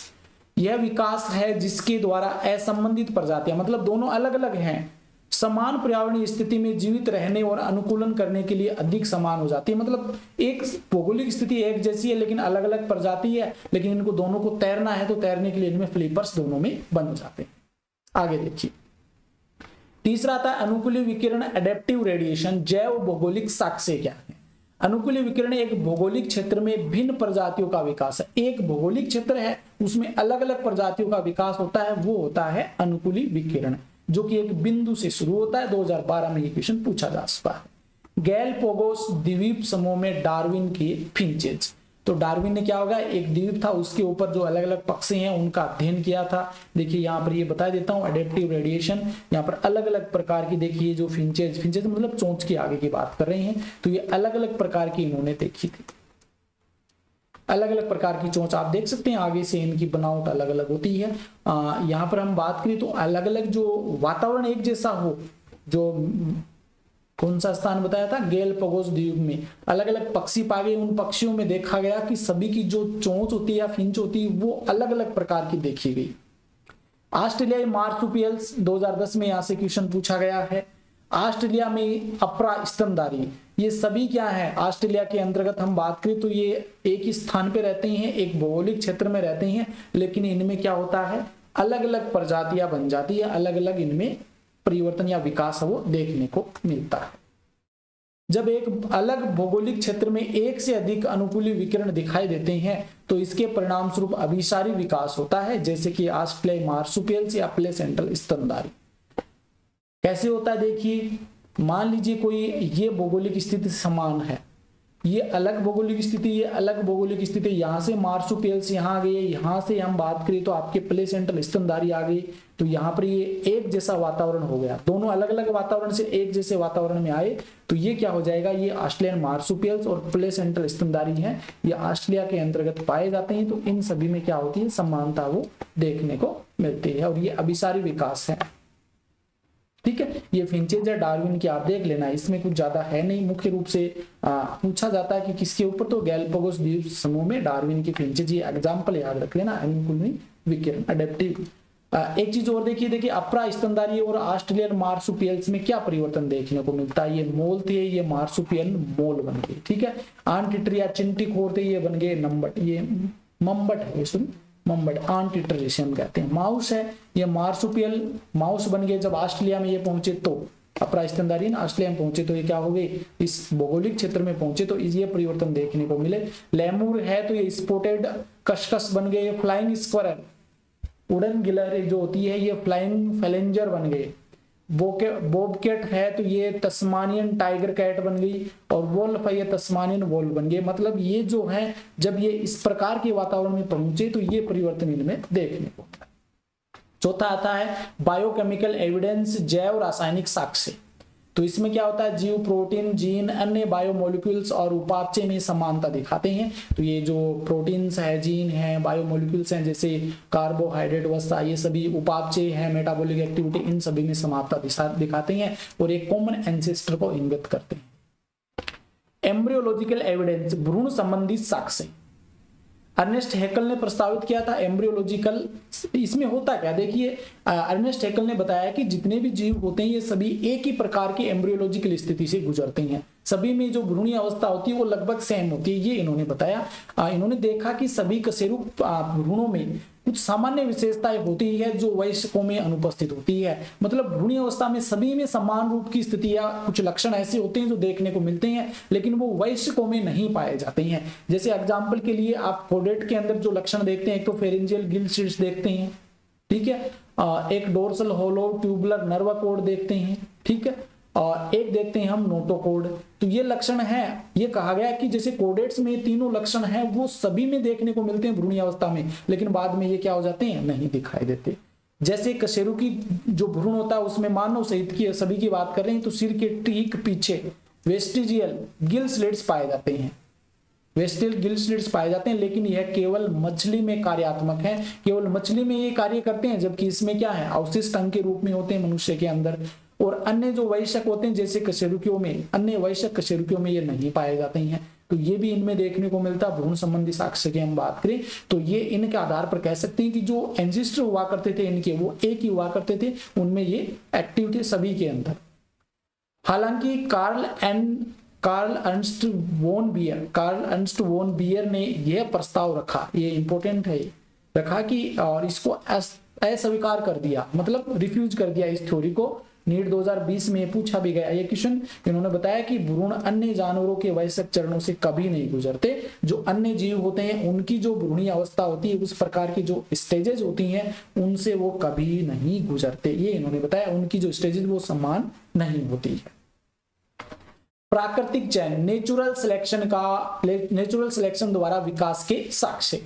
यह विकास है जिसके द्वारा असंबंधित प्रजातियां, मतलब दोनों अलग अलग हैं, समान पर्यावरणीय स्थिति में जीवित रहने और अनुकूलन करने के लिए अधिक समान हो जाती है। मतलब एक भौगोलिक स्थिति एक जैसी है लेकिन अलग अलग प्रजाति है, लेकिन इनको दोनों को तैरना है तो तैरने के लिए इनमें फ्लिपर्स दोनों में बन जाते हैं। आगे देखिए, तीसरा आता है अनुकूली विकिरण, एडेप्टिव रेडिएशन। जैव भौगोलिक साक्ष्य क्या है? अनुकूली विकिरण एक भौगोलिक क्षेत्र में भिन्न प्रजातियों का विकास है। एक भौगोलिक क्षेत्र है उसमें अलग अलग प्रजातियों का विकास होता है, वो होता है अनुकूली विकिरण, जो कि एक बिंदु से शुरू होता है। 2012 में ये क्वेश्चन पूछा जा चुका है। गैलापागोस द्वीप समूह में डार्विन की फिंचेज। तो डार्विन ने क्या होगा, एक द्वीप था उसके ऊपर जो अलग अलग पक्षी हैं उनका अध्ययन किया था। देखिए यहाँ पर ये बता देता हूँ, एडेप्टिव रेडिएशन, यहाँ पर अलग अलग प्रकार की देखिए जो फिंचेज मतलब चोंच की आगे की बात कर रहे हैं, तो ये अलग अलग प्रकार की इन्होंने देखी थी। अलग अलग प्रकार की चोंच आप देख सकते हैं, आगे से इनकी बनावट अलग अलग होती है। यहाँ पर हम बात करें तो अलग अलग जो वातावरण एक जैसा हो, जो कौन सा स्थान बताया था, गैलापागोस द्वीप में अलग अलग पक्षी पाए गए। उन पक्षियों में देखा गया कि सभी की जो चोंच होती है या फिंच होती है वो अलग अलग प्रकार की देखी गई। ऑस्ट्रेलियाई मार्सुपियल्स 2010 में यहाँ से क्वेश्चन पूछा गया है। ऑस्ट्रेलिया में अपरा स्तनधारी, ये सभी क्या है, ऑस्ट्रेलिया के अंतर्गत हम बात करें तो ये एक ही स्थान पे रहते हैं, एक भौगोलिक क्षेत्र में रहते हैं, लेकिन इनमें क्या होता है, अलग अलग प्रजातियां बन जाती है, अलग अलग इनमें परिवर्तन या विकास वो देखने को मिलता है। जब एक अलग भौगोलिक क्षेत्र में एक से अधिक अनुकूली विकिरण दिखाई देते हैं तो इसके परिणाम स्वरूप अभिसारी विकास होता है, जैसे कि ऑस्ट्रेलियाई मार्सुपियल्स या प्लेसेंटल स्तनधारी। कैसे होता है देखिए, मान लीजिए कोई ये भौगोलिक स्थिति समान है, ये अलग भौगोलिक स्थिति, ये अलग भौगोलिक स्थिति, यहाँ से मार्सुपियल्स यहाँ आ गए, यहाँ से हम बात करें तो आपके प्लेसेंटल स्तनधारी आ गई, तो यहाँ पर ये एक जैसा वातावरण हो गया, दोनों अलग अलग वातावरण से एक जैसे वातावरण में आए, तो ये क्या हो जाएगा, ये ऑस्ट्रेलियन मार्सुपियल्स और प्लेसेंटल स्तनधारी हैं, ये ऑस्ट्रेलिया के अंतर्गत पाए जाते हैं। तो इन सभी में क्या होती है, समानता वो देखने को मिलती है, और ये अभिसारी विकास है। ठीक है, ये फिंचेज या डार्विन की आप देख लेना, इसमें कुछ ज्यादा है नहीं। मुख्य रूप से पूछा जाता है कि किसके ऊपर, तो गैलापागोस द्वीप समूह में डार्विन की फिंचेज, ये एग्जांपल याद रख लेना, अनुकूलनी विकिरण अडेप्टिव। एक चीज और देखिए अपरा स्तनधारी और ऑस्ट्रेलियन मार्सुपियल्स में क्या परिवर्तन देखने को मिलता है, ये मोल थे, ये मार्सुपियल मोल बन गए। ठीक है, आंटिटर या चिंटिखोर थे, ये बन गए नंबट, ये मम्बट है, सुन मम्बट, आंटिटर जिसे हम कहते हैं। माउस है, ये मार्सुपियल माउस बन गए जब ऑस्ट्रेलिया में ये पहुंचे, तो अपरा स्तनधारी ऑस्ट्रेलिया में पहुंचे तो ये क्या हो गए, इस भौगोलिक क्षेत्र में पहुंचे तो ये परिवर्तन देखने को मिले। लेमूर है तो ये स्पोटेड कशकश बन गए, फ्लाइंग स्क्वायरल उड़न गिलहरी जो होती है ये फ्लाइंग फैलेंजर बन गए। बोबकेट है तो ये तस्मानियन टाइगर कैट बन गई, और वोल्फ है ये तस्मानियन वोल्फ बन गए। मतलब ये जो है जब ये इस प्रकार के वातावरण में पहुंचे तो ये परिवर्तन इनमें देखने को मिला। चौथा आता है बायोकेमिकल एविडेंस, जैव रासायनिक साक्ष्य। तो इसमें क्या होता है, जीव, प्रोटीन, जीन, अन्य बायोमोलिक्यूल्स और उपापचय में समानता दिखाते हैं। तो ये जो प्रोटीन्स है, जीन है, बायोमोलिक्यूल्स हैं जैसे कार्बोहाइड्रेट, वसा, ये सभी उपापचय है, मेटाबॉलिक एक्टिविटी, इन सभी में समानता दिखाते हैं और एक कॉमन एंसेस्टर को इंगित करते हैं। एम्ब्रियोलॉजिकल एविडेंस, भ्रूण संबंधी साक्ष्य। अर्नेस्ट हैकल ने प्रस्तावित किया था एम्ब्रियोलॉजिकल। इसमें होता क्या, देखिए अर्नेस्ट हैकल ने बताया कि जितने भी जीव होते हैं ये सभी एक ही प्रकार की एम्ब्रियोलॉजिकल स्थिति से गुजरते हैं, सभी में जो भ्रूणीय अवस्था होती है वो लगभग सेम होती है, ये इन्होंने बताया। इन्होंने देखा कि सभी कशेरुक भ्रूणों में कुछ सामान्य विशेषताएं होती है जो वयस्कों में अनुपस्थित होती है। मतलब भ्रूणीय अवस्था में सभी में समान रूप की स्थिति या कुछ लक्षण ऐसे होते हैं जो देखने को मिलते हैं, लेकिन वो वयस्कों में नहीं पाए जाते हैं। जैसे एग्जाम्पल के लिए आप कोडेट के अंदर जो लक्षण देखते हैं, एक तो फेरेंजियल गिल स्लिट्स देखते हैं, ठीक है, एक dorsal hollow tubular nerve cord देखते हैं, ठीक है, और एक देखते हैं हम नोटोकोड। तो ये लक्षण है, ये कहा गया कि जैसे कोडेट्स में तीनों लक्षण हैं वो सभी में देखने को मिलते हैं भ्रूणीय अवस्था में, लेकिन बाद में ये क्या हो जाते हैं, नहीं दिखाई देते। जैसे कशेरुकी जो भ्रूण होता है उसमें मानव सहित की सभी की बात कर रहे हैं, तो सिर के ठीक पीछे वेस्टिजियल गिल स्लिट्स पाए जाते हैं, वेस्टिल गिल स्लिट्स पाए जाते हैं, लेकिन यह केवल मछली में कार्यात्मक है, केवल मछली में ये कार्य करते हैं, जबकि इसमें क्या है, अवशिष्ट अंग के रूप में होते हैं मनुष्य के अंदर। और अन्य जो वयस्क होते हैं जैसे कशेरुकियों में, अन्य वयस्क कशेरुकियों में ये नहीं पाए जाते हैं, तो ये भी इनमें देखने को मिलता है। भ्रूण संबंधी साक्ष्य की हम बात करें तो ये इनके आधार पर कह सकते हैं कि जो एंसेस्टर हुआ करते थे इनके वो एक ही हुआ करते थे, उनमें ये एक्टिव थे सभी के अंदर। हालांकि कार्ल अर्नस्ट वोन बियर ने यह प्रस्ताव रखा, ये इंपॉर्टेंट है, रखा कि और इसको अस्वीकार कर दिया, मतलब रिफ्यूज कर दिया इस थ्योरी को। नीट 2020 में पूछा भी गया ये क्वेश्चन। इन्होंने बताया कि भ्रूण अन्य जानवरों के वयस्क चरणों से कभी नहीं गुजरते, जो अन्य जीव होते हैं उनकी जो भ्रूणीय अवस्था होती है, उस प्रकार की जो स्टेजेस होती हैं उनसे वो कभी नहीं गुजरते, ये इन्होंने बताया। उनकी जो स्टेजेस वो समान नहीं होती है। प्राकृतिक चयन, नेचुरल सिलेक्शन द्वारा विकास के साक्ष्य।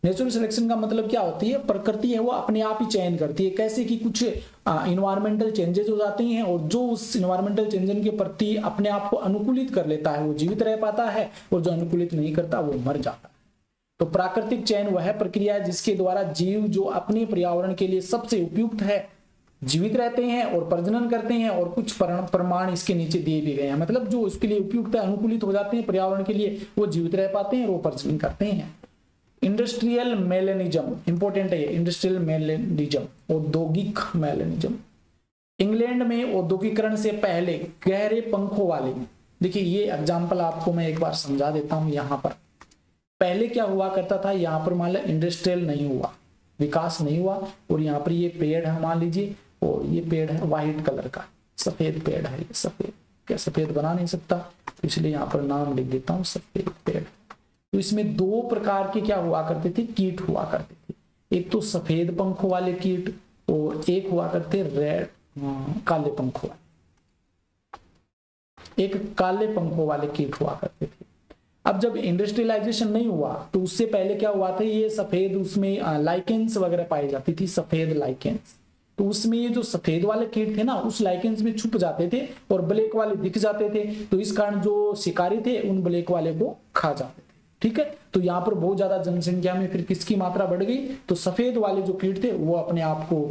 नेचुरल सिलेक्शन का मतलब क्या होती है, प्रकृति है वो अपने आप ही चयन करती है। कैसे कि कुछ इन्वायरमेंटल चेंजेस हो जाते हैं और जो उस इन्वायरमेंटल चेंजेस के प्रति अपने आप को अनुकूलित कर लेता है वो जीवित रह पाता है, और जो अनुकूलित नहीं करता वो मर जाता है। तो प्राकृतिक चयन वह प्रक्रिया है जिसके द्वारा जीव जो अपने पर्यावरण के लिए सबसे उपयुक्त है जीवित रहते हैं और प्रजनन करते हैं, और कुछ प्रमाण इसके नीचे दिए भी गए हैं। मतलब जो उसके लिए उपयुक्त है, अनुकूलित हो जाते हैं पर्यावरण के लिए, वो जीवित रह पाते हैं और वो प्रजनन करते हैं। इंडस्ट्रियल मेलेनिज्म, इंपॉर्टेंट है ये, इंडस्ट्रियल मेलेनिज्म, औद्योगिक मेलेनिज्म। इंग्लैंड में औद्योगिकरण से पहले गहरे पंखों वाले, देखिए ये एग्जांपल आपको मैं एक बार समझा देता हूं। यहाँ पर पहले क्या हुआ करता था, यहाँ पर मान लो इंडस्ट्रियल नहीं हुआ, विकास नहीं हुआ, और यहाँ पर ये पेड़ है मान लीजिए, और ये पेड़ है व्हाइट कलर का, सफेद पेड़ है, ये सफेद, क्या सफेद बना नहीं सकता, तो इसलिए यहाँ पर नाम लिख देता हूँ सफेद पेड़। तो इसमें दो प्रकार के क्या हुआ करते थे, कीट हुआ करते थे, एक तो सफेद पंखों वाले कीट और एक हुआ करते रेड काले पंखों वाले। एक काले पंखों वाले कीट हुआ करते थे। अब जब इंडस्ट्रियलाइजेशन नहीं हुआ तो उससे पहले क्या हुआ था, ये सफेद उसमें लाइकेंस वगैरह पाई जाती थी, सफेद लाइकेंस। तो उसमें ये जो सफेद वाले कीट थे ना, उस लाइकेंस में छुप जाते थे और ब्लैक वाले दिख जाते थे। तो इस कारण जो शिकारी थे उन ब्लैक वाले को खा जाते थे। ठीक है, तो यहाँ पर बहुत ज्यादा जनसंख्या में फिर किसकी मात्रा बढ़ गई, तो सफेद वाले जो कीट थे वो अपने आप को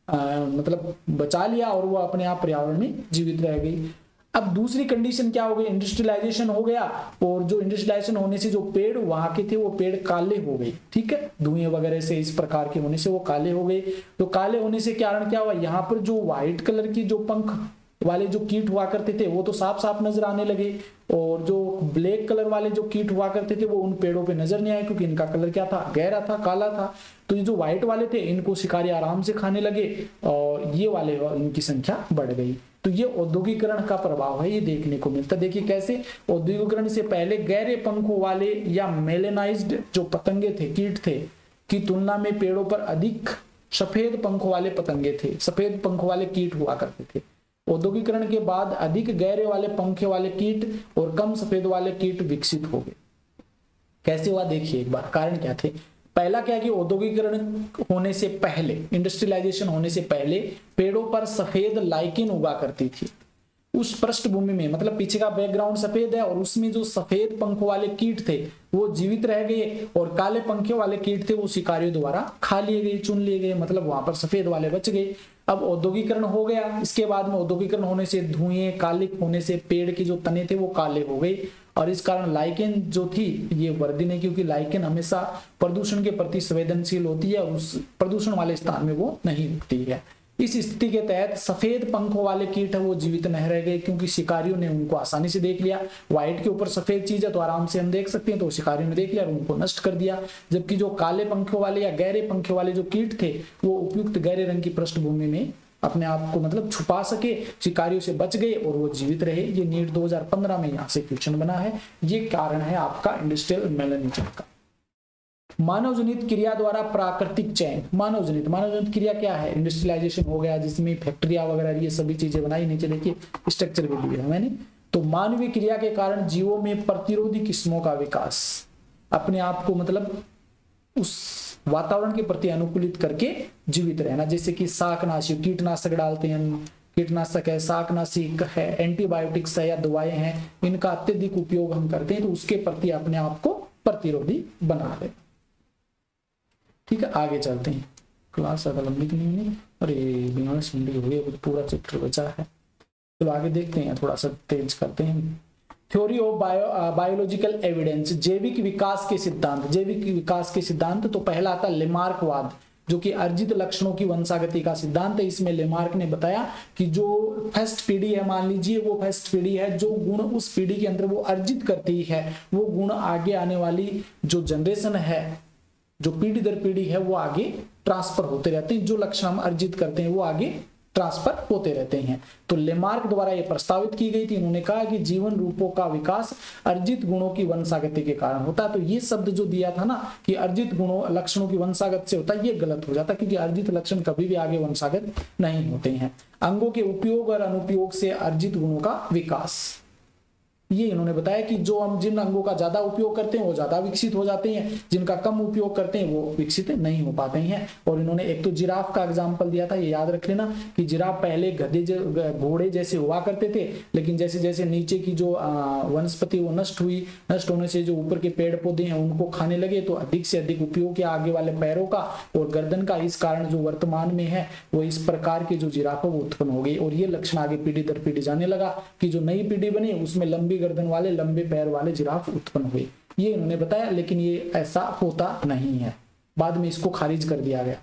मतलब बचा लिया और वो अपने आप पर्यावरण में जीवित रह गई। अब दूसरी कंडीशन क्या हो गई, इंडस्ट्रियलाइजेशन हो गया और जो इंडस्ट्रियलाइजेशन होने से जो पेड़ वहां के थे वो पेड़ काले हो गए। ठीक है, धुएं वगैरह से इस प्रकार के होने से वो काले हो गए। तो काले होने से कारण क्या हुआ, यहाँ पर जो व्हाइट कलर की जो पंख वाले जो कीट हुआ करते थे वो तो साफ साफ नजर आने लगे, और जो ब्लैक कलर वाले जो कीट हुआ करते थे वो उन पेड़ों पे नजर नहीं आए, क्योंकि इनका कलर क्या था, गहरा था, काला था। तो ये जो व्हाइट वाले थे इनको शिकारी आराम से खाने लगे और ये वाले इनकी संख्या बढ़ गई। तो ये औद्योगिकरण का प्रभाव है, ये देखने को मिलता। देखिए कैसे औद्योगिकरण से पहले गहरे पंखों वाले या मेलेनाइज्ड जो पतंगे थे, कीट थे, की तुलना में पेड़ों पर अधिक सफेद पंखों वाले पतंगे थे, सफेद पंखों वाले कीट हुआ करते थे। औद्योगिकरण के बाद अधिक गहरे वाले पंखे वाले कीट और कम सफेद वाले कीट विकसित हो गए। कैसे हुआ देखिए एक बार, कारण क्या थे। पहला क्या कि औद्योगिकरण होने से पहले, इंडस्ट्रियलाइजेशन होने से पहले पेड़ों पर सफेद लाइकेन उगा करती थी। उस पृष्ठभूमि में मतलब पीछे का बैकग्राउंड सफेद है और उसमें जो सफेद पंखों वाले कीट थे वो जीवित रह गए और काले पंखे वाले कीट थे वो शिकारियों द्वारा खा लिए गए, चुन लिए गए, मतलब वहां पर सफेद वाले बच गए। अब औद्योगिकरण हो गया, इसके बाद में औद्योगिकरण होने से धुएं कालिक होने से पेड़ के जो तने थे वो काले हो गए और इस कारण लाइकेन जो थी ये वर्दी नहीं, क्योंकि लाइकेन हमेशा प्रदूषण के प्रति संवेदनशील होती है और उस प्रदूषण वाले स्थान में वो नहीं उगती है। इस स्थिति के तहत सफेद पंखों वाले कीट है वो जीवित नहीं रह गए, क्योंकि शिकारियों ने उनको आसानी से देख लिया। व्हाइट के ऊपर सफेद चीज है तो आराम से हम देख सकते हैं, तो शिकारियों ने देख लिया और उनको नष्ट कर दिया। जबकि जो काले पंखों वाले या गहरे पंखे वाले जो कीट थे वो उपयुक्त गहरे रंग की पृष्ठभूमि में अपने आप को मतलब छुपा सके, शिकारियों से बच गए और वो जीवित रहे। ये नीट 2015 में यहाँ से क्वेश्चन बना है। ये कारण है आपका इंडस्ट्रियल मेलेनिज्म का। मानव जनित क्रिया द्वारा प्राकृतिक चयन। मानव जनित क्रिया क्या है, इंडस्ट्रियलाइजेशन हो गया जिसमें फैक्ट्रिया वगैरह ये सभी चीजें बनाई। नीचे देखिए स्ट्रक्चर भी दिया है मैंने। तो मानवीय क्रिया के कारण जीवों में प्रतिरोधी किस्मों का विकास, अपने आप को मतलब उस वातावरण के प्रति अनुकूलित करके जीवित रहना। जैसे कि शाकनाशी, कीटनाशक डालते हैं, कीटनाशक है, शाकनाशी है, एंटीबायोटिक्स है या दवाएं हैं, इनका अत्यधिक उपयोग हम करते हैं तो उसके प्रति अपने आप को प्रतिरोधी बना ले। ठीक है, आगे चलते हैं। क्लास ज्यादा लंबी तो नहीं होनी, अरे 49 मिनट हो गए, पूरा चैप्टर बचा है। चलो आगे देखते हैं, थोड़ा सा तेज करते हैं। थ्योरी ऑफ बायोलॉजिकल एविडेंस, जैविक विकास के सिद्धांत। जैविक विकास के सिद्धांत तो पहला आता लेमार्कवाद, जो कि अर्जित लक्षणों की वंशागति का सिद्धांत है। इसमें लेमार्क ने बताया कि जो फर्स्ट पीढ़ी है, मान लीजिए वो फर्स्ट पीढ़ी है, जो गुण उस पीढ़ी के अंदर वो अर्जित करती है वो गुण आगे आने वाली जो जनरेशन है, जो पीढ़ी दर पीढ़ी है, वो आगे ट्रांसफर होते रहते हैं। जो लक्षण हम अर्जित करते हैं वो आगे ट्रांसफर होते रहते हैं। तो लेमार्क द्वारा यह प्रस्तावित की गई थी। उन्होंने कहा कि जीवन रूपों का विकास अर्जित गुणों की वंशागति के कारण होता है। तो ये शब्द जो दिया था ना कि अर्जित गुणों लक्षणों की वंशागत से होता है, ये गलत हो जाता, क्योंकि अर्जित लक्षण कभी भी आगे वंशागत नहीं होते हैं। अंगों के उपयोग और अनुपयोग से अर्जित गुणों का विकास, ये इन्होंने बताया कि जो हम जिन अंगों का ज्यादा उपयोग करते हैं वो ज्यादा विकसित हो जाते हैं, जिनका कम उपयोग करते हैं वो विकसित नहीं हो पाते हैं। और इन्होंने एक तो जिराफ का एग्जांपल दिया था, ये याद रख लेना कि जिराफ पहले गधे घोड़े जैसे हुआ करते थे, लेकिन जैसे जैसे नीचे की जो वनस्पति वो नष्ट हुई, नष्ट होने से जो ऊपर के पेड़ पौधे हैं उनको खाने लगे, तो अधिक से अधिक उपयोग किया आगे वाले पैरों का और गर्दन का। इस कारण जो वर्तमान में है वो इस प्रकार की जो जिराफ है वो उत्पन्न हो गई और ये लक्षण आगे पीढ़ी दर पीढ़ी जाने लगा कि जो नई पीढ़ी बनी उसमें लंबी गर्दन वाले लंबे पैर वाले जिराफ उत्पन्न हुए। ये इन्होंने बताया, लेकिन ये ऐसा होता नहीं है, बाद में इसको खारिज कर दिया गया।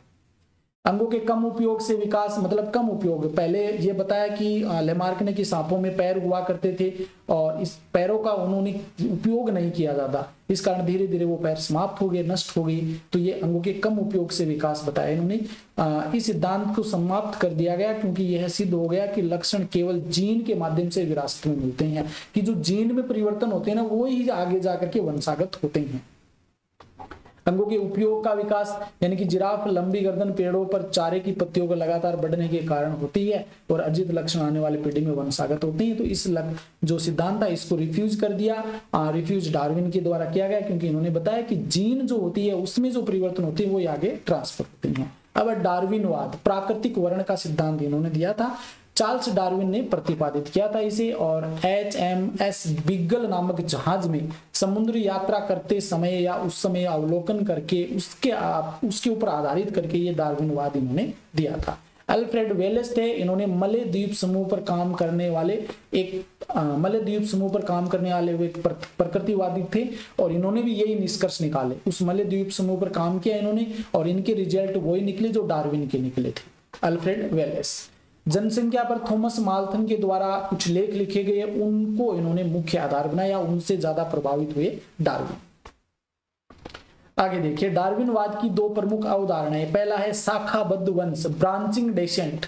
अंगों के कम उपयोग से विकास मतलब कम उपयोग, पहले ये बताया कि लेमार्क ने कि सांपों में पैर हुआ करते थे और इस पैरों का उन्होंने उपयोग नहीं किया जाता, इस कारण धीरे धीरे वो पैर समाप्त हो गए, नष्ट हो गई। तो ये अंगों के कम उपयोग से विकास बताया इन्होंने। इस सिद्धांत को समाप्त कर दिया गया क्योंकि यह सिद्ध हो गया कि लक्षण केवल जीन के माध्यम से विरासत में मिलते हैं, कि जो जीन में परिवर्तन होते हैं ना वो ही आगे जाकर के वंशागत होते हैं। अंगों के उपयोग का विकास, यानी कि जिराफ लंबी गर्दन पेड़ों पर चारे की पत्तियों को लगातार बढ़ने के कारण होती है और अर्जित लक्षण आने वाली पीढ़ी में वंशागत होते हैं। तो इस जो सिद्धांत था इसको रिफ्यूज कर दिया, रिफ्यूज डार्विन के द्वारा किया गया, क्योंकि इन्होंने बताया कि जीन जो होती है उसमें जो परिवर्तन होते हैं वो आगे ट्रांसफर होते हैं। अब डार्विनवाद, प्राकृतिक वर्ण का सिद्धांत इन्होंने दिया था, चार्ल्स डार्विन ने प्रतिपादित किया था इसे, और HMS बिगल नामक जहाज में समुद्री यात्रा करते समय या उस समय अवलोकन करके उसके ऊपर आधारित करके ये डार्विनवाद इन्होंने दिया था। अल्फ्रेड वेलेस थे, इन्होंने मलय द्वीप समूह पर काम करने वाले एक प्रकृतिवादी थे और इन्होंने भी यही निष्कर्ष निकाले। उस मलय द्वीप समूह पर काम किया इन्होंने और इनके रिजल्ट वही निकले जो डार्विन के निकले थे। Alfred Wallace. जनसंख्या पर थॉमस माल्थन के द्वारा कुछ लेख लिखे गए, उनको इन्होंने मुख्य आधार बनाया, उनसे ज्यादा प्रभावित हुए डार्विन। आगे देखिए, डार्विनवाद की दो प्रमुख अवधारणाएं। पहला है शाखाबद्ध वंश, ब्रांचिंग डेसेंट।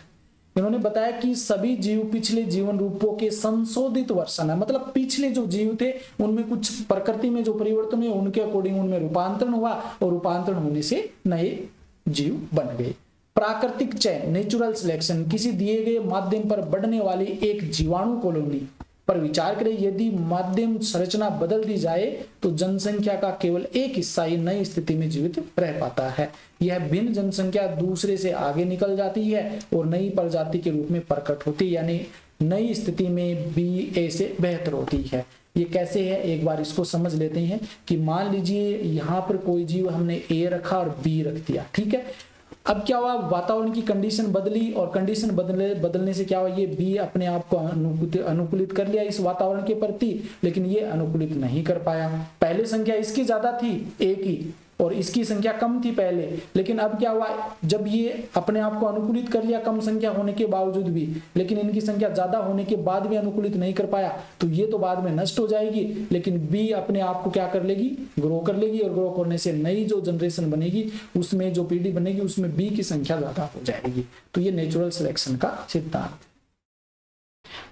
इन्होंने बताया कि सभी जीव पिछले जीवन रूपों के संशोधित वर्षन है, मतलब पिछले जो जीव थे उनमें कुछ प्रकृति में जो परिवर्तन हुए उनके अकॉर्डिंग उनमें रूपांतरण हुआ और रूपांतरण होने से नए जीव बन गए। प्राकृतिक चयन, नेचुरल सिलेक्शन, किसी दिए गए माध्यम पर बढ़ने वाली एक जीवाणु कॉलोनी पर विचार करें, यदि माध्यम संरचना बदल दी जाए तो जनसंख्या का केवल एक हिस्सा ही नई स्थिति में जीवित रह पाता है। यह भिन्न जनसंख्या दूसरे से आगे निकल जाती है और नई प्रजाति के रूप में प्रकट होती है, यानी नई स्थिति में बी ए से बेहतर होती है। ये कैसे है, एक बार इसको समझ लेते हैं कि मान लीजिए यहाँ पर कोई जीव हमने ए रखा और बी रख दिया, ठीक है। अब क्या हुआ, वातावरण की कंडीशन बदली और कंडीशन बदलने से क्या हुआ, ये बी अपने आप को अनुकूलित कर लिया इस वातावरण के प्रति, लेकिन ये अनुकूलित नहीं कर पाया। पहले संख्या इसकी ज्यादा थी ए की और इसकी संख्या कम थी पहले, लेकिन अब क्या हुआ, जब ये अपने आप को अनुकूलित कर लिया कम संख्या होने के बावजूद भी, लेकिन इनकी संख्या ज्यादा होने के बाद भी अनुकूलित नहीं कर पाया, तो ये तो बाद में नष्ट हो जाएगी, लेकिन बी अपने आप को क्या कर लेगी, ग्रो कर लेगी और ग्रो करने से नई जो जनरेशन बनेगी उसमें जो पीढ़ी बनेगी उसमें बी की संख्या ज्यादा हो जाएगी। तो ये नेचुरल सिलेक्शन का सिद्धांत।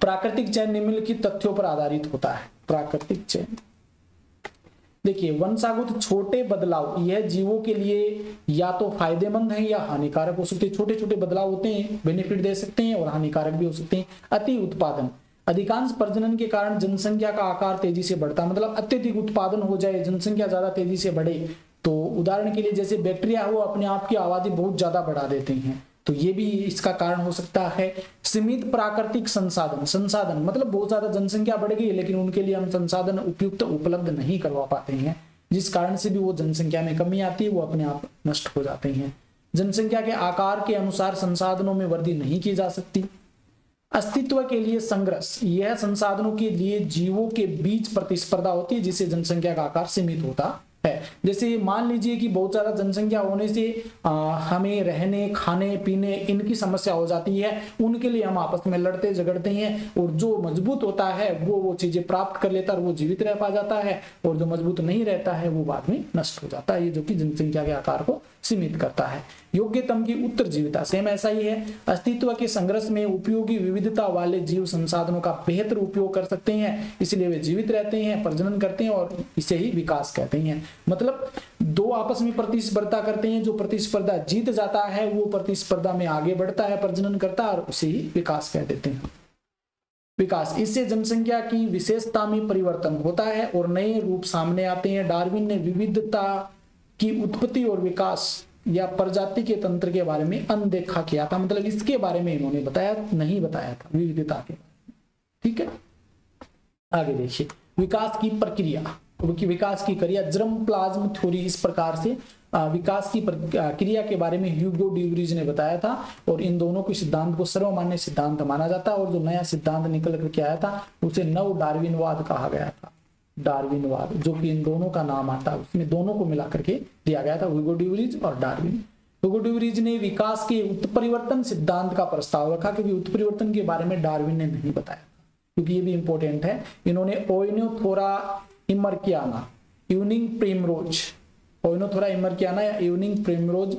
प्राकृतिक चयन निम्नलिखित तथ्यों पर आधारित होता है। प्राकृतिक चयन, देखिए, वंशागत छोटे बदलाव यह जीवों के लिए या तो फायदेमंद है या हानिकारक हो सकते हैं। छोटे छोटे बदलाव होते हैं, बेनिफिट दे सकते हैं और हानिकारक भी हो सकते हैं। अति उत्पादन, अधिकांश प्रजनन के कारण जनसंख्या का आकार तेजी से बढ़ता, मतलब अत्यधिक उत्पादन हो जाए, जनसंख्या ज्यादा तेजी से बढ़े, तो उदाहरण के लिए जैसे बैक्टीरिया है वो अपने आप की आबादी बहुत ज्यादा बढ़ा देते हैं, तो ये भी इसका कारण हो सकता है। सीमित प्राकृतिक संसाधन मतलब बहुत ज्यादा जनसंख्या बढ़ गई लेकिन उनके लिए हम संसाधन उपयुक्त उपलब्ध नहीं करवा पाते हैं, जिस कारण से भी वो जनसंख्या में कमी आती है, वो अपने आप नष्ट हो जाते हैं। जनसंख्या के आकार के अनुसार संसाधनों में वृद्धि नहीं की जा सकती। अस्तित्व के लिए संघर्ष, यह संसाधनों के लिए जीवों के बीच प्रतिस्पर्धा होती है जिससे जनसंख्या का आकार सीमित होता है। जैसे मान लीजिए कि बहुत ज्यादा जनसंख्या होने से हमें रहने खाने पीने इनकी समस्या हो जाती है, उनके लिए हम आपस में लड़ते झगड़ते हैं और जो मजबूत होता है वो चीजें प्राप्त कर लेता है और वो जीवित रह पा जाता है, और जो मजबूत नहीं रहता है वो बाद में नष्ट हो जाता है, ये जो कि जनसंख्या के आकार को सीमित करता है। योग्यतम की उत्तरजीविता, सेम ऐसा ही है। अस्तित्व के संघर्ष में उपयोगी विविधता वाले जीव संसाधनों का बेहतर उपयोग कर सकते हैं, इसलिए वे जीवित रहते हैं, प्रजनन करते हैं और इसे ही विकास कहते हैं। मतलब दो आपस में प्रतिस्पर्धा करते हैं, जो प्रतिस्पर्धा जीत जाता है वो प्रतिस्पर्धा में आगे बढ़ता है, प्रजनन करता है और उसे ही विकास कह देते हैं। विकास, इससे जनसंख्या की विशेषता में परिवर्तन होता है और नए रूप सामने आते हैं। डार्विन ने विविधता की उत्पत्ति और विकास या प्रजाति के तंत्र के बारे में अनदेखा किया था, मतलब इसके बारे में इन्होंने नहीं बताया था विविधता के बारे में, ठीक है। आगे देखिए, विकास की प्रक्रिया, विकास की क्रिया, जर्म प्लाज्म थ्योरी इस प्रकार से विकास की क्रिया के बारे में ह्यूगो ड्यूवरीज ने बताया था और इन दोनों के सिद्धांत को सर्वमान्य सिद्धांत माना जाता है और जो नया सिद्धांत निकल करके आया था उसे नव डार्विनवाद कहा गया था। डार्विनवाद, जो कि इन दोनों का नाम आता है, उसमें दोनों को मिला करके दिया गया था, ह्यूगो ड्यूवरीज और डार्विन। ह्यूगो ड्यूवरीज ने विकास के उत्परिवर्तन सिद्धांत का प्रस्ताव रखा, क्योंकि उत्परिवर्तन के बारे में डार्विन ने नहीं बताया, क्योंकि ये भी इंपॉर्टेंट है। इन्होंने ओइनोथोरा इमरकियाना, इवनिंग प्रिमरोज, ओइनोथोरा इमरकियाना या इवनिंग प्रिमरोज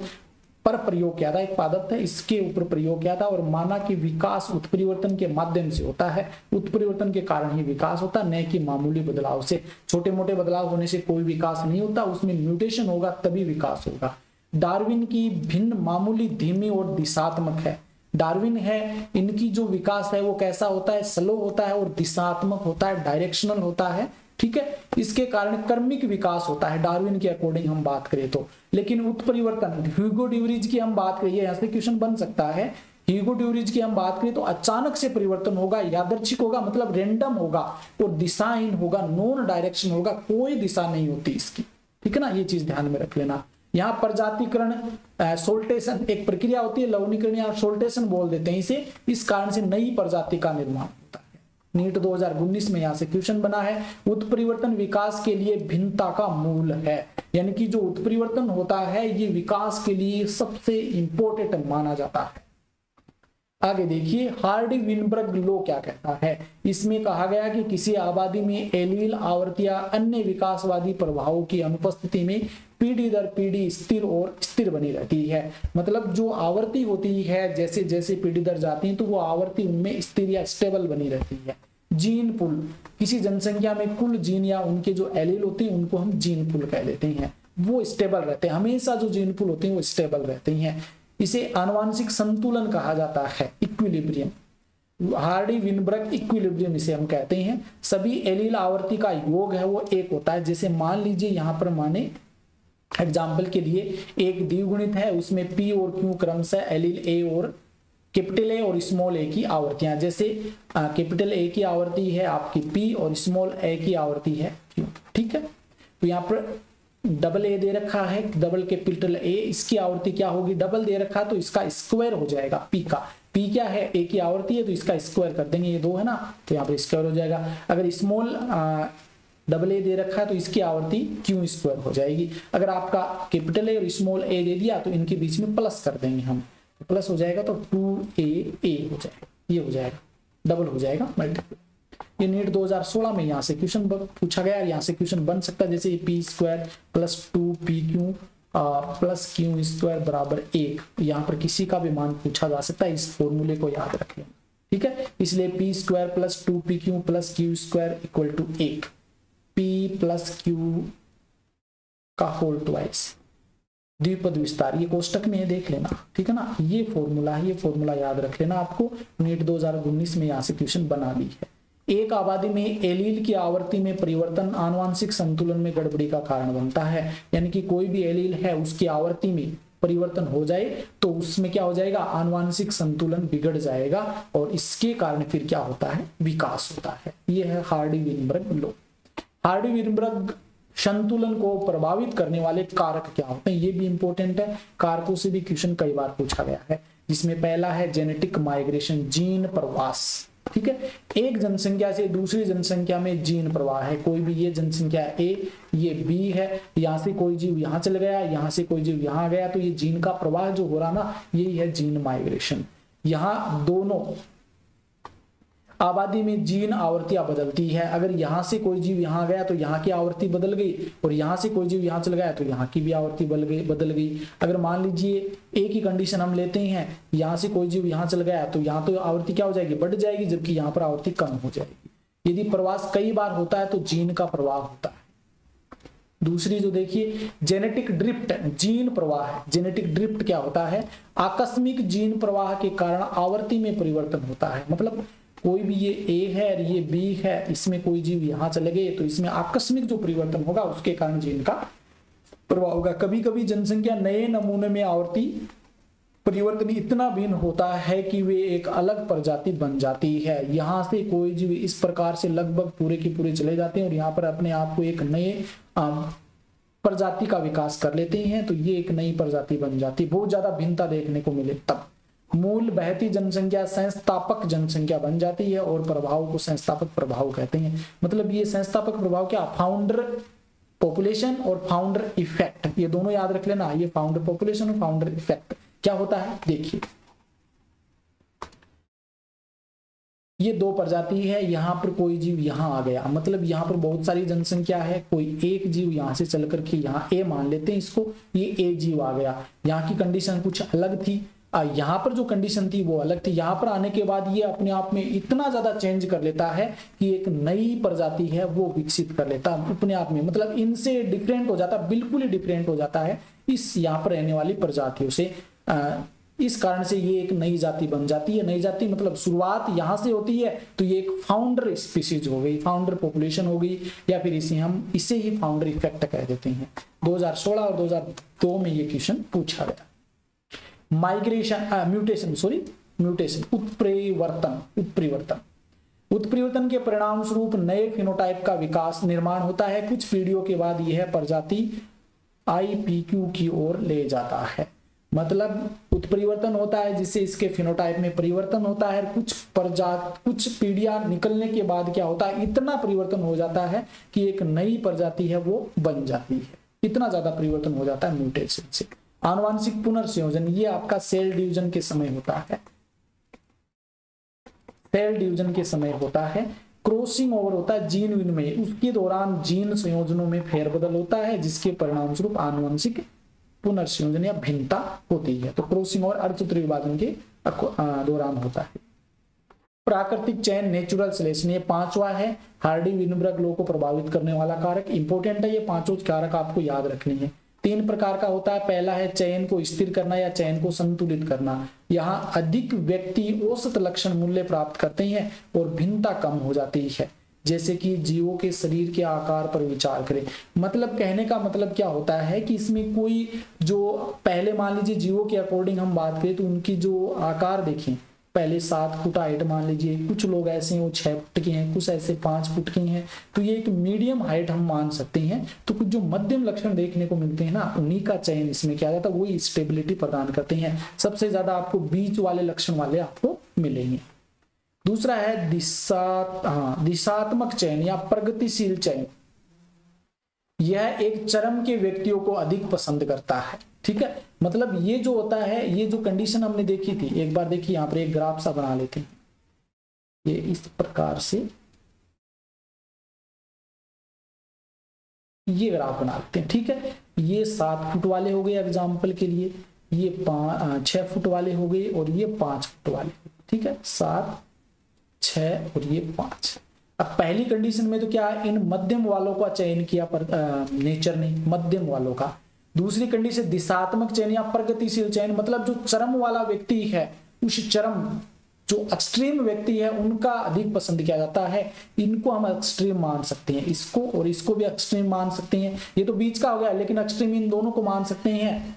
पर प्रयोग किया था, एक पादप था इसके ऊपर प्रयोग किया था और माना कि विकास उत्परिवर्तन के माध्यम से होता है, उत्परिवर्तन के कारण ही विकास होता, न कि मामूली बदलाव से। छोटे मोटे बदलाव होने से कोई विकास नहीं होता, उसमें म्यूटेशन होगा तभी विकास होगा। डार्विन की भिन्न मामूली, धीमी और दिशात्मक है। डार्विन है, इनकी जो विकास है वो कैसा होता है, स्लो होता है और दिशात्मक होता है, डायरेक्शनल होता है, ठीक है। इसके कारण क्रमिक विकास होता है डार्विन के अकॉर्डिंग हम बात करें तो। लेकिन उत्परिवर्तन, ह्यूगो ड्यूरिच की हम बात करिए, यहाँ से क्वेश्चन बन सकता है, ह्यूगो ड्यूरिच की हम बात करें तो अचानक से परिवर्तन होगा, यादृच्छिक होगा, मतलब रेंडम होगा और दिशाहीन होगा, नॉन डायरेक्शन होगा, कोई दिशा नहीं होती इसकी, ठीक है ना, ये चीज ध्यान में रख लेना। यहाँ प्रजातिकरण, सोल्टेशन एक प्रक्रिया होती है, लवणीकरण या सोल्टेशन बोल देते हैं इसे, इस कारण से नई प्रजाति का निर्माण होता है। नीट 2019 में यहाँ से क्वेश्चन बना है, उत्परिवर्तन विकास के लिए भिन्नता का मूल है, यानी कि जो उत्परिवर्तन होता है ये विकास के लिए सबसे इंपॉर्टेंट माना जाता है। आगे देखिए, हार्डी-विनबर्ग लॉ क्या कहता है। इसमें कहा गया कि किसी आबादी में एलील, आवर्ती या अन्य विकासवादी प्रभावों की अनुपस्थिति में पीढ़ी दर पीढ़ी स्थिर और स्थिर बनी रहती है। मतलब जो आवर्ती होती है, जैसे जैसे पीढ़ी दर जाती है तो वो आवर्ती उनमें स्थिर या स्टेबल बनी रहती है। जीन पूल, किसी जनसंख्या में कुल जीन या उनके जो एलील होते हैं उनको हम जीन पूल कह लेते हैं, वो स्टेबल रहते हैं, हमेशा जो जीन पूल होते हैं वो स्टेबल रहते हैं। इसे आनुवांशिक संतुलन कहा जाता है, इक्विलिब्रियम। हार्डी-विनबर्ग इक्विलिब्रियम इसे हम कहते हैं। सभी एलील आवर्ती का योग है वो एक होता है। जैसे मान लीजिए यहाँ पर माने एग्जाम्पल के लिए एक द्विगुणित है, उसमें P और Q क्रमशः एलील A और कैपिटल A और स्मॉल a की आवर्तियां, जैसे कैपिटल A की आवर्ती है आपकी P और स्मॉल a की आवर्ती है Q, ठीक है। तो यहाँ पर डबल A दे रखा है, डबल कैपिटल A, इसकी आवर्ती क्या होगी, डबल दे रखा तो इसका स्क्वायर हो जाएगा P का। P क्या है, A की आवर्ती है तो इसका स्क्वायर कर देंगे, ये 2 है ना, तो यहाँ पर स्क्वायर हो जाएगा। अगर स्मॉल डबल A दे रखा है तो इसकी आवर्ती Q स्क्वायर हो जाएगी। अगर आपका कैपिटल A और स्मॉल a दे दिया तो इनके बीच में प्लस कर देंगे हम, प्लस हो जाएगा तो 2AA हो जाएगा, ये हो जाएगा, डबल हो जाएगा मल्टीप्लाई। ये नीट 2016 में यहाँ से क्वेश्चन पूछा गया, यहाँ से क्वेश्चन बन सकता है, जैसे P square plus 2PQ plus Q square बराबर 1, यहाँ पर किसी का भी मान पूछा जा सकता है, इस फॉर्मूले को याद रखें, ठीक है। इसलिए P square plus 2PQ plus Q square equal to 1, P plus Q का होल ट्वाइस, द्विपद विस्तार, ये कोष्टक में है, देख लेना, ठीक है ना। ये फॉर्मूला है, ये फॉर्मूला याद रख लेना, आपको नीट 2019 में यहाँ से क्वेश्चन बना ली है। एक आबादी में एलील की आवर्ती में परिवर्तन आनुवांशिक संतुलन में गड़बड़ी का कारण बनता है, यानी कि कोई भी एलील है उसकी आवर्ती में परिवर्तन हो जाए तो उसमें क्या हो जाएगा, आनुवांशिक संतुलन बिगड़ जाएगा और इसके कारण फिर क्या होता है, विकास होता है। यह है हार्डी-विनबर्ग लॉ। हार्डी-विनबर्ग संतुलन को प्रभावित करने वाले कारक क्या होते हैं, ये भी इंपॉर्टेंट है। कारकों से भी क्वेश्चन कई बार पूछा गया है, जिसमें पहला है जेनेटिक माइग्रेशन, जीन प्रवास, ठीक है। एक जनसंख्या से दूसरी जनसंख्या में जीन प्रवाह है, कोई भी, ये जनसंख्या A, ये B है, यहाँ से कोई जीव यहाँ चल गया, यहाँ से कोई जीव यहाँ गया, तो ये जीन का प्रवाह जो हो रहा ना, यही है जीन माइग्रेशन। यहाँ दोनों आबादी में जीन आवर्तियां बदलती है, अगर यहाँ से कोई जीव यहाँ गया तो यहाँ की आवर्ती बदल गई, और यहाँ से कोई जीव यहाँ चल गया तो यहाँ की भी आवर्ती बदल गई। अगर मान लीजिए एक ही कंडीशन हम लेते हैं, यहाँ से कोई जीव यहाँ चल गया तो यहाँ तो आवर्ती क्या हो जाएगी, बढ़ जाएगी, जबकि यहाँ पर आवर्ती कम हो जाएगी। यदि प्रवास कई बार होता है तो जीन का प्रवाह होता है। दूसरी जो देखिए जेनेटिक ड्रिफ्ट, जीन प्रवाह। जेनेटिक ड्रिफ्ट क्या होता है, आकस्मिक जीन प्रवाह के कारण आवर्ती में परिवर्तन होता है। मतलब कोई भी ये A है और ये B है, इसमें कोई जीव यहाँ चले गए तो इसमें आकस्मिक जो परिवर्तन होगा उसके कारण जीन का प्रभाव होगा। कभी कभी जनसंख्या नए नमूने में आवर्ती परिवर्तन इतना भिन्न होता है कि वे एक अलग प्रजाति बन जाती है। यहाँ से कोई जीव इस प्रकार से लगभग पूरे के पूरे चले जाते हैं और यहाँ पर अपने आप को एक नए प्रजाति का विकास कर लेते हैं, तो ये एक नई प्रजाति बन जाती है। बहुत ज्यादा भिन्नता देखने को मिले तब मूल बहती जनसंख्या संस्थापक जनसंख्या बन जाती है और प्रभाव को संस्थापक प्रभाव कहते हैं। मतलब ये संस्थापक प्रभाव क्या, फाउंडर पॉपुलेशन और फाउंडर इफेक्ट, ये दोनों याद रख लेना। ये फाउंडर पॉपुलेशन और फाउंडर इफेक्ट क्या होता है देखिए। ये दो प्रजाति है, यहाँ पर कोई जीव यहाँ आ गया, मतलब यहाँ पर बहुत सारी जनसंख्या है, कोई एक जीव यहाँ से चल करके यहाँ ए मान लेते हैं इसको, ये ए जीव आ गया। यहाँ की कंडीशन कुछ अलग थी, यहाँ पर जो कंडीशन थी वो अलग थी। यहाँ पर आने के बाद ये अपने आप में इतना ज्यादा चेंज कर लेता है कि एक नई प्रजाति है वो विकसित कर लेता है अपने आप में, मतलब इनसे डिफरेंट हो जाता है, बिल्कुल ही डिफरेंट हो जाता है इस यहाँ पर रहने वाली प्रजातियों से। इस कारण से ये एक नई जाति बन जाती है। नई जाति मतलब शुरुआत यहाँ से होती है, तो ये एक फाउंडर स्पीसीज हो गई, फाउंडर पॉपुलेशन हो गई, या फिर इसे ही फाउंडर इफेक्ट कह देते हैं। 2016 और 2002 में ये क्वेश्चन पूछा गया। म्यूटेशन उत्परिवर्तन के परिणाम स्वरूप नए फिनोटाइप का विकास निर्माण होता है। कुछ पीढ़ियों के बाद यह प्रजाति IPQ की ओर ले जाता है, मतलब उत्परिवर्तन होता है जिससे इसके फिनोटाइप में परिवर्तन होता है। कुछ पीढ़ियां निकलने के बाद क्या होता है, इतना परिवर्तन हो जाता है कि एक नई प्रजाति है वो बन जाती है। इतना ज्यादा परिवर्तन हो जाता है म्यूटेशन से। आनुवांशिक पुनर्संयोजन ये आपका सेल डिवीजन के समय होता है, सेल डिवीजन के समय होता है। क्रॉसिंग ओवर होता है जीन विनिमय, उसके दौरान जीन संयोजनों में फेरबदल होता है जिसके परिणाम स्वरूप आनुवंशिक पुनर्संयोजन या भिन्नता होती है। तो क्रॉसिंग और अर्धसूत्री विभाजन के दौरान होता है। प्राकृतिक चयन नेचुरल सिलेक्शन ये पांचवा है, हार्डी विनबर्ग लॉ को प्रभावित करने वाला कारक। इंपॉर्टेंट है, ये पांचों कारक आपको याद रखने हैं। 3 प्रकार का होता है। पहला है चयन को स्थिर करना या चयन को संतुलित करना। यहाँ अधिक व्यक्ति औसत लक्षण मूल्य प्राप्त करते हैं और भिन्नता कम हो जाती है। जैसे कि जीवों के शरीर के आकार पर विचार करें, मतलब कहने का मतलब क्या होता है कि इसमें कोई जो पहले मान लीजिए जीवों के अकॉर्डिंग हम बात करें तो उनकी जो आकार देखें, पहले 7 फुट हाइट मान लीजिए, कुछ लोग ऐसे हैं वो 6 फुट के हैं, कुछ ऐसे 5 फुट के हैं, तो ये एक मीडियम हाइट हम मान सकते हैं। तो कुछ जो मध्यम लक्षण देखने को मिलते हैं ना, उन्हीं का चयन इसमें किया जाता है, वही स्टेबिलिटी प्रदान करते हैं। सबसे ज्यादा आपको बीच वाले लक्षण वाले आपको मिलेंगे। दूसरा है दिशात्मक चयन या प्रगतिशील चयन। यह एक चरम के व्यक्तियों को अधिक पसंद करता है, ठीक है। मतलब ये जो होता है, ये जो कंडीशन हमने देखी थी, एक बार देखिए यहाँ पर एक ग्राफ सा बना लेते हैं, ये इस प्रकार से ये ग्राफ बना लेते हैं, ठीक है। ये 7 फुट वाले हो गए एग्जाम्पल के लिए, ये 6 फुट वाले हो गए और ये 5 फुट वाले, ठीक है। 7, 6 और ये 5। अब पहली कंडीशन में तो क्या है, इन मध्यम वालों का चयन किया पर नेचर ने, मध्यम वालों का। दूसरी कंडीशन दिशात्मक चयन या प्रगतिशील चयन, मतलब जो चरम वाला व्यक्ति है, उस चरम जो एक्सट्रीम व्यक्ति है उनका अधिक पसंद किया जाता है। इनको हम एक्सट्रीम मान सकते हैं, इसको और इसको भी एक्सट्रीम मान सकते हैं। ये तो बीच का हो गया, लेकिन एक्सट्रीम इन दोनों को मान सकते हैं,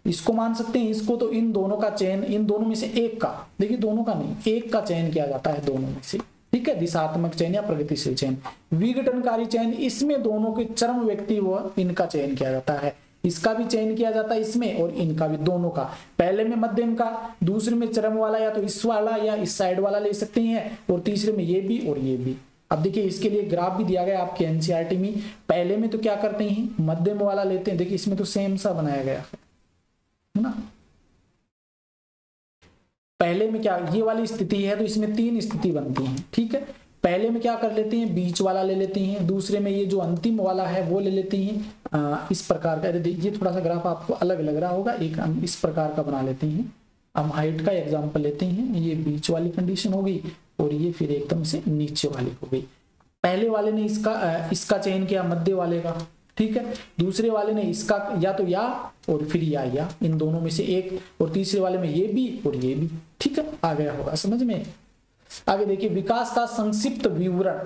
इसको मान सकते हैं, इसको। तो इन दोनों का चयन, इन दोनों में से एक का, देखिए दोनों का नहीं, एक का चयन किया जाता है दोनों में से, ठीक है। दिशात्मक चयन या प्रगतिशील चयन। विघटनकारी चयन, इसमें दोनों के चरम व्यक्ति वो इनका चयन किया जाता है, इसका भी चयन किया जाता है इसमें और इनका भी, दोनों का। पहले में मध्यम का, दूसरे में चरम वाला, या तो इस वाला या इस साइड वाला ले सकते हैं, और तीसरे में ये भी और ये भी। अब देखिए इसके लिए ग्राफ भी दिया गया आपके एनसीईआरटी में। पहले में तो क्या करते हैं, मध्यम वाला लेते हैं, देखिए इसमें तो सेम सा बनाया गया है ना। पहले में क्या, ये वाली स्थिति है तो इसमें 3 स्थिति बनती है, ठीक है। पहले में क्या कर लेते हैं, बीच वाला ले लेते हैं, दूसरे में ये जो अंतिम वाला है वो ले लेते हैं। इस प्रकार का, ये थोड़ा सा ग्राफ आपको अलग लग रहा होगा, एक हम इस प्रकार का बना लेते हैं। हम हाइट का एग्जांपल लेते हैं, ये बीच वाली कंडीशन हो गई और ये फिर एकदम से नीचे वाली हो गई। पहले वाले ने इसका चयन किया, मध्य वाले का, ठीक है। दूसरे वाले ने इसका या तो या और फिर या, इन दोनों में से एक, और तीसरे वाले में ये भी और ये भी, ठीक है। आ गया होगा समझ में। आगे देखिए, विकास का संक्षिप्त विवरण।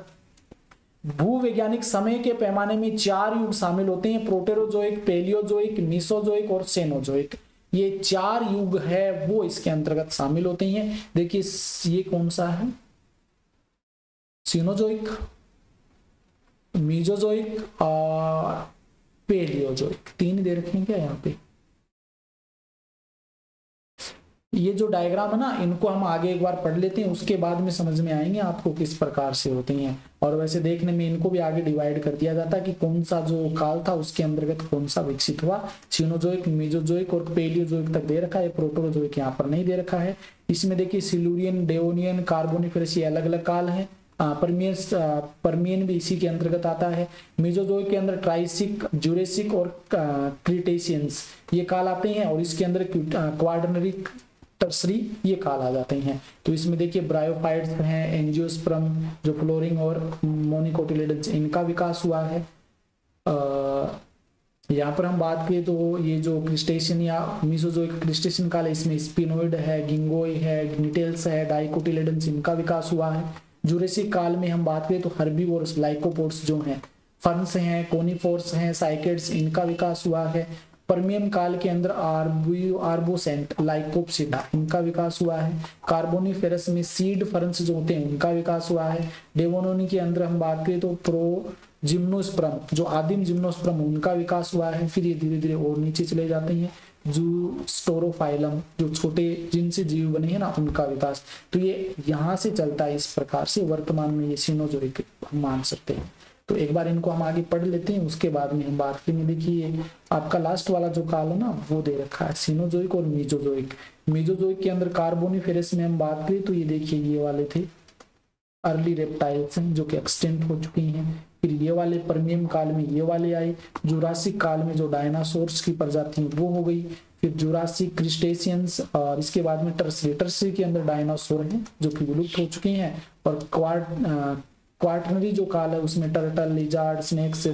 भूवैज्ञानिक समय के पैमाने में 4 युग शामिल होते हैं, प्रोटेरोजोइक, पेलियोजोइक, मीसोजोइक और सेनोजोइक। ये 4 युग है वो इसके अंतर्गत शामिल होते हैं। देखिए ये कौन सा है, सीनोजोइक, मीजोजोइक और पेलियोजोइक, 3 दे रखे हैं क्या यहाँ पे। ये जो डायग्राम है ना, इनको हम आगे एक बार पढ़ लेते हैं, उसके बाद में समझ में आएंगे आपको किस प्रकार से होती हैं। और वैसे देखने में इनको भी आगे डिवाइड कर दिया जाता है कि कौन सा जो काल था उसके अंतर्गत कौन सा विकसित हुआ। सीनोजोइक, मेसोजोइक और पेलियोजोइक तक दे रखा है, प्रोटोजोइक यहाँ पर नहीं दे रखा है। इसमें देखिए सिल्यूरियन, डेवोनियन, कार्बोनिफेरस ये अलग अलग काल है। परमियन भी इसी के अंतर्गत आता है। मेसोजोइक के अंदर ट्राइसिक, जुरेसिक और क्रीटेशियंस ये काल आते हैं, और इसके अंदर क्वार्डनरी, टर्सरी ये काल आ जाते हैं। तो इसमें देखिए ब्रायोफाइट्स हैं, एंजियोस्पर्म जो फ्लोरिंग और मोनिकोटिलिडन्स इनका विकास हुआ है। यहाँ पर हम बात करें तो ये जो क्रिस्टेशियन या मेसोजोइक क्रिस्टेशियन काल है, इसमें स्पिनोइड है, गिंगोई है, ग्निटेल्स है, डाइकोटिलिडन्स इनका विकास हुआ है। जुरेसिक काल में हम बात करें तो हर्बीवोरस, लाइकोपोड्स जो हैं, फर्न्स हैं, कोनिफोर्स हैं, साइकेड्स इनका विकास हुआ है। परमियन काल के अंदर आर्बोसेंट, लाइकोप्सिडा इनका विकास हुआ है। कार्बोनिफेरस में सीड फर्न्स जो होते हैं उनका विकास हुआ है। डेवोनियन के अंदर हम बात करें तो जिम्नोस्पर्म जो आदिम जिम्नोस्पर्म उनका विकास हुआ है। फिर ये धीरे धीरे और नीचे चले जाते हैं, जो स्टोरोफाइलम जो छोटे जिनसे जीव बने हैं ना उनका विकास। तो ये यहाँ से चलता है इस प्रकार से, वर्तमान में ये सीनोजोइक हम मान सकते हैं। तो एक बार इनको हम आगे पढ़ लेते हैं, उसके बाद में हम बात करेंगे। देखिए आपका लास्ट वाला जो काल है ना वो दे रखा है सीनोजोइक और मेसोजोइक। मेसोजोइक के अंदर कार्बोनिफेरस में हम बात करें तो ये देखिए ये वाले थे अर्ली रेप्टाइल्स जो कि एक्सटेंट हो चुकी हैं। फिर ये वाले परमियम काल में ये वाले आए। जुरासिक काल में जो डायनासोर्स की प्रजाति वो हो गई। फिर जुरासिक, क्रिस्टेशियंस, और इसके बाद में टर्सरी के अंदर डायनासोर हैं जो कि विलुप्त हो चुके हैं। और क्वार्टनरी जो काल है उसमें turtle, lizard, snakes,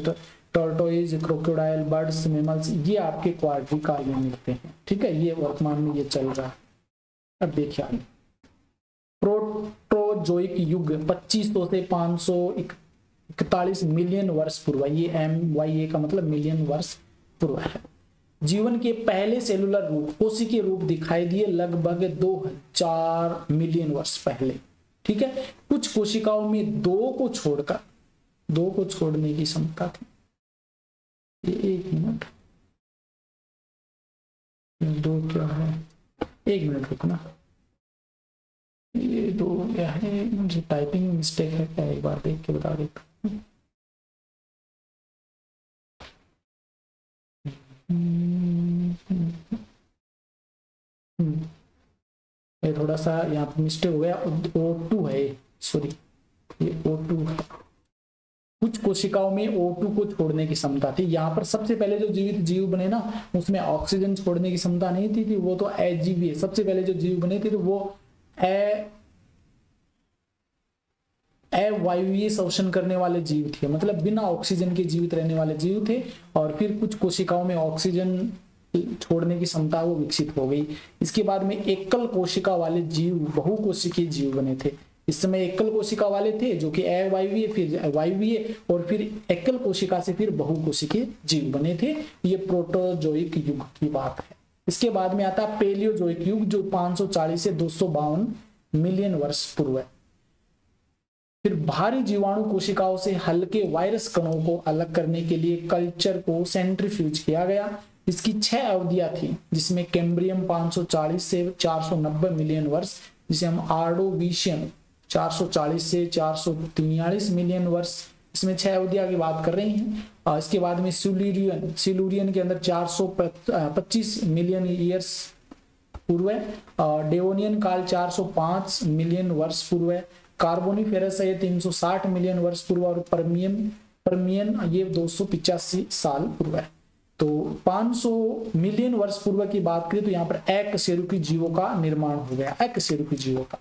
tortoise, crocodile, birds, mammals ये आपके क्वार्टरी काल में मिलते हैं। ठीक है, ये वर्तमान में ये चल रहा है। अब देखिए आगे प्रोटोजोइक युग 2500 से 541 मिलियन वर्ष पूर्व, ये MYA का मतलब मिलियन वर्ष पूर्व है। जीवन के पहले सेलुलर रूप, कोशिकीय रूप दिखाई दिए लगभग 2000 मिलियन वर्ष पहले। ठीक है, कुछ कोशिकाओं में दो को छोड़ने की क्षमता थी। ये 1 मिनट, दो क्या है, 1 मिनट रुकना, ये 2 क्या है, मुझे टाइपिंग मिस्टेक है क्या, एक बार देख के बता देता हूँ। ये थोड़ा सा यहाँ पे मिस्टेक हो गया, O2 है, सॉरी ये O2 है। कुछ कोशिकाओं में O2 को छोड़ने की क्षमता थी। यहाँ पर सबसे पहले जो जीवित जीव बने ना उसमें ऑक्सीजन छोड़ने की क्षमता नहीं थी, वो तो अजीवीय। सबसे पहले जो जीव बने थे तो वो अवायवीय शोषण करने वाले जीव थे, मतलब बिना ऑक्सीजन के जीवित रहने वाले जीव थे। और फिर कुछ कोशिकाओं में ऑक्सीजन छोड़ने की क्षमता वो विकसित हो गई। इसके बाद में एकल कोशिका वाले जीव बहुकोशिकीय जीव बने थे। इस समय एकल कोशिका वाले थे जो कि अवायवीय, फिर वायवीय, और फिर एकल कोशिका से फिर बहुकोशिकीय जीव बने थे। ये प्रोटोजोइक युग की बात है। इसके बाद में आता है पेलियोजोइक युग जो 540 से 252 मिलियन वर्ष पूर्व है। फिर भारी जीवाणु कोशिकाओं से हल्के वायरस कणों को अलग करने के लिए कल्चर को सेंट्रीफ्यूज किया गया। इसकी 6 अवधियां थी, जिसमें कैम्ब्रियम 540 से 490 मिलियन वर्ष, जिसे हम आर्डोविशियन 440 से 443 मिलियन वर्ष, इसमें 6 अवधियां की बात कर रही हैं। और इसके बाद में सिल्यूरियन के अंदर 425 मिलियन ईयर्स पूर्व है। डेवोनियन काल 405 मिलियन वर्ष पूर्व है। कार्बोनिफेरस है 360 मिलियन वर्ष पूर्व, और परमियन ये 285 साल पूर्व है। तो 500 मिलियन वर्ष पूर्व की बात करें तो यहाँ पर अकशेरुकी जीवों का निर्माण हो गया, अकशेरुकी जीवों का।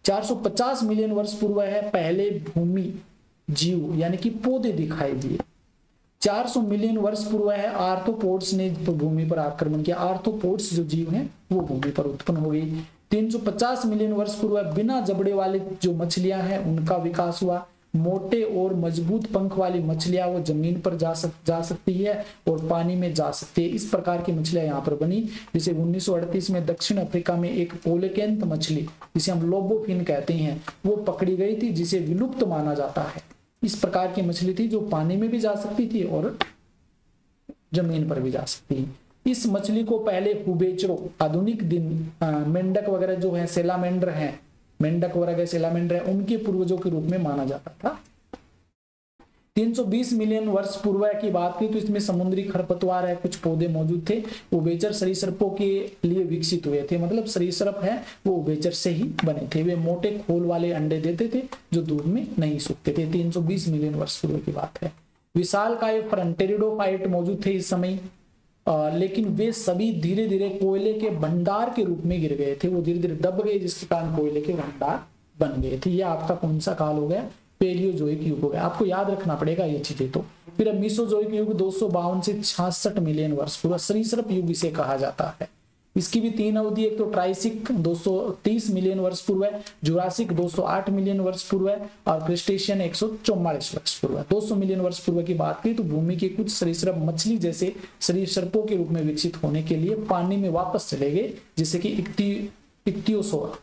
450 मिलियन वर्ष पूर्व है पहले भूमि जीव यानी कि पौधे दिखाई दिए। 400 मिलियन वर्ष पूर्व है आर्थ्रोपोड्स ने भूमि पर आक्रमण किया। आर्थ्रोपोड्स जो जीव हैं वो भूमि पर उत्पन्न हो गई। 350 मिलियन वर्ष पूर्व बिना जबड़े वाले जो मछलियां हैं उनका विकास हुआ। मोटे और मजबूत पंख वाली मछलियां वो जमीन पर जा सकती है और पानी में जा सकती है। इस प्रकार की मछलियां यहाँ पर बनी। जिसे 1938 में दक्षिण अफ्रीका में एक कोलेकेंथ मछली जिसे हम लोबोफिन कहते हैं वो पकड़ी गई थी, जिसे विलुप्त माना जाता है। इस प्रकार की मछली थी जो पानी में भी जा सकती थी और जमीन पर भी जा सकती है। इस मछली को पहले हुबेचरो, आधुनिक दिन मेंढक वगैरह जो है, सेलामेंडर हैं, मेंढक वगैरह सेलामेंडर है, उनके पूर्वजों के रूप में माना जाता था। 320 मिलियन वर्ष पूर्व की बात की तो इसमें समुद्री खरपतवार है, कुछ पौधे मौजूद थे। उभयचर सरीसृपों के लिए विकसित हुए थे, मतलब सरीसृप है वो उभयचर से ही बने थे। वे मोटे खोल वाले अंडे देते थे जो दूध में नहीं सूखते थे। 320 मिलियन वर्ष पूर्व की बात है। विशालकाय फ्रंटेरिडोफाइट मौजूद थे इस समय, लेकिन वे सभी धीरे धीरे कोयले के भंडार के रूप में गिर गए थे, वो धीरे धीरे दब गए, जिसके कारण कोयले के भंडार बन गए थे। ये आपका कौन सा काल हो गया? पेलियोजोइक युग हो गया। आपको याद रखना पड़ेगा ये चीजें। तो फिर अब मीसोजोइक युग 252 से 66 मिलियन वर्ष पूर्व, सरीसृप युग इसे कहा जाता है। इसकी भी 3 अवधि, एक तो ट्राइसिक 230 मिलियन वर्ष पूर्व है, जुरासिक 208 मिलियन वर्ष पूर्व है और क्रिस्टेशियन 144 वर्ष पूर्व है। 200 मिलियन वर्ष पूर्व की बात की तो भूमि के कुछ सरीसृप मछली जैसे सरीसृपों के रूप में विकसित होने के लिए पानी में वापस चले गए, जैसे कि इक्तियोसोरा,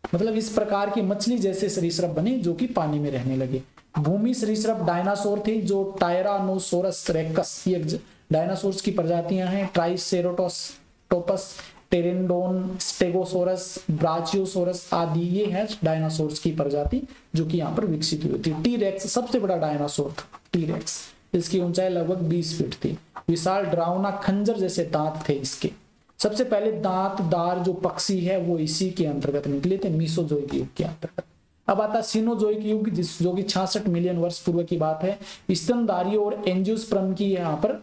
मतलब इस प्रकार की मछली जैसे सरीसृप बने जो कि पानी में रहने लगे। भूमि सरीसृप डायनासोर थे जो टायरानोसोरस रेक्टस, ये डायनासोर्स की प्रजातियां हैं। ट्राइसेरोटोपस, टेरेंडोन, स्टेगोसोरस, ब्राचियोसोरस आदि ये है डायनासोर्स की प्रजाति जो कि यहाँ पर विकसित हुई थी। टी रेक्स सबसे बड़ा डायनासोर था, टी रेक्स। इसकी ऊंचाई लगभग 20 फीट थी। विशाल डरावना खंजर जैसे दांत थे इसके। सबसे पहले दांतदार जो पक्षी है वो इसी के अंतर्गत निकले थे, मीसोजोइक युग के अंतर्गत। अब आता सिनोजोइक युग जो कि 66 मिलियन वर्ष पूर्व की बात है। स्तनधारियों और एंजियोस्पर्म की यहाँ पर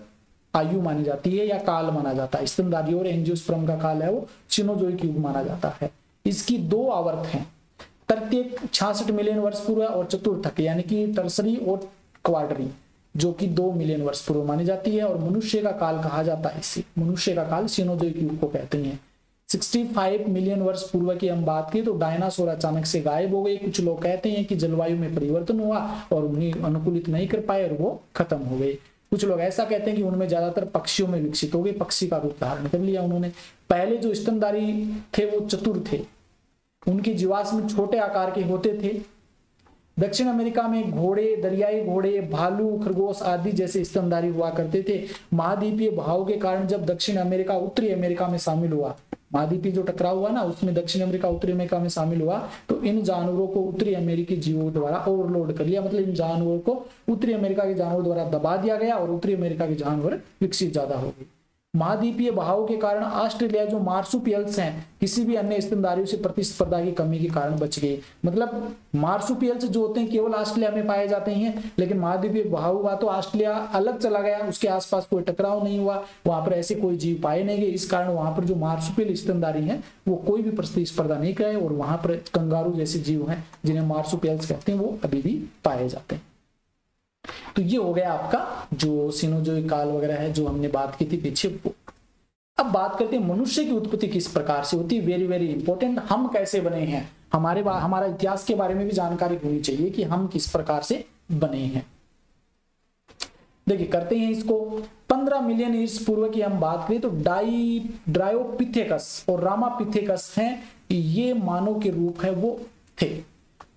आयु मानी जाती है या काल माना जाता है। स्तनधारियों और एंजियोस्पर्म का काल है वो सिनोजोइक युग माना जाता है। इसकी 2 आवर्त हैं, तृतीयक 66 मिलियन वर्ष पूर्व और चतुर्थक यानी कि टर्सरी और क्वार्टरी जो कि 2 मिलियन वर्ष पूर्व मानी जाती है। और मनुष्य का काल कहा जाता है इसे, मनुष्य का काल सिनोजोइक युग को कहते हैं। 65 मिलियन वर्ष पूर्व की हम बात की तो डायनासोर अचानक से गायब हो गए। कुछ लोग कहते हैं कि जलवायु में परिवर्तन हुआ और उन्हें अनुकूलित नहीं कर पाए और वो खत्म हो गए। कुछ लोग ऐसा कहते हैं कि उनमें ज्यादातर पक्षियों में विकसित हो गए, पक्षी का रूप धारण कर लिया उन्होंने। पहले जो स्तनधारी थे वो चतुर थे, उनके जीवाश्म छोटे आकार के होते थे। दक्षिण अमेरिका में घोड़े, दरियाई घोड़े, भालू, खरगोश आदि जैसे स्तनधारी हुआ करते थे। महाद्वीपीय भाव के कारण जब दक्षिण अमेरिका उत्तरी अमेरिका में शामिल हुआ, महाद्वीपीय जो टकराव हुआ ना उसमें दक्षिण अमेरिका उत्तरी अमेरिका में शामिल हुआ, तो इन जानवरों को उत्तरी अमेरिकी जीवों द्वारा ओवरलोड कर लिया, मतलब इन जानवरों को उत्तरी अमेरिका के जानवरों द्वारा दबा दिया गया और उत्तरी अमेरिका के जानवर विकसित ज्यादा हो गए। महाद्वीपीय भाव के कारण ऑस्ट्रेलिया जो मार्सुपियल्स हैं किसी भी अन्य स्तनधारियों से प्रतिस्पर्धा की कमी के कारण बच गए। मतलब मार्सुपियल्स जो होते हैं केवल ऑस्ट्रेलिया में पाए जाते हैं, लेकिन महाद्वीपीय भाव हुआ तो ऑस्ट्रेलिया अलग चला गया, उसके आसपास कोई टकराव नहीं हुआ, वहां पर ऐसे कोई जीव पाए नहीं गए। इस कारण वहां पर जो मार्सुपियल स्तनधारी हैं वो कोई भी प्रतिस्पर्धा नहीं करे और वहां पर कंगारू जैसे जीव हैं जिन्हें मार्सुपियल्स कहते हैं वो अभी भी पाए जाते हैं। तो ये हो गया आपका जो सिनोजोइक काल वगैरह है जो हमने बात की थी पीछे वो। अब बात करते हैं मनुष्य की उत्पत्ति किस प्रकार से होती है। वेरी वेरी इंपॉर्टेंट, हम कैसे बने हैं, हमारा इतिहास के बारे में भी जानकारी होनी चाहिए कि हम किस प्रकार से बने हैं। देखिए करते हैं इसको। 15 मिलियन ईयर्स पूर्व की हम बात करें तो ड्रायोपिथेकस और रामापिथेकस हैं, ये मानव के रूप है वो थे।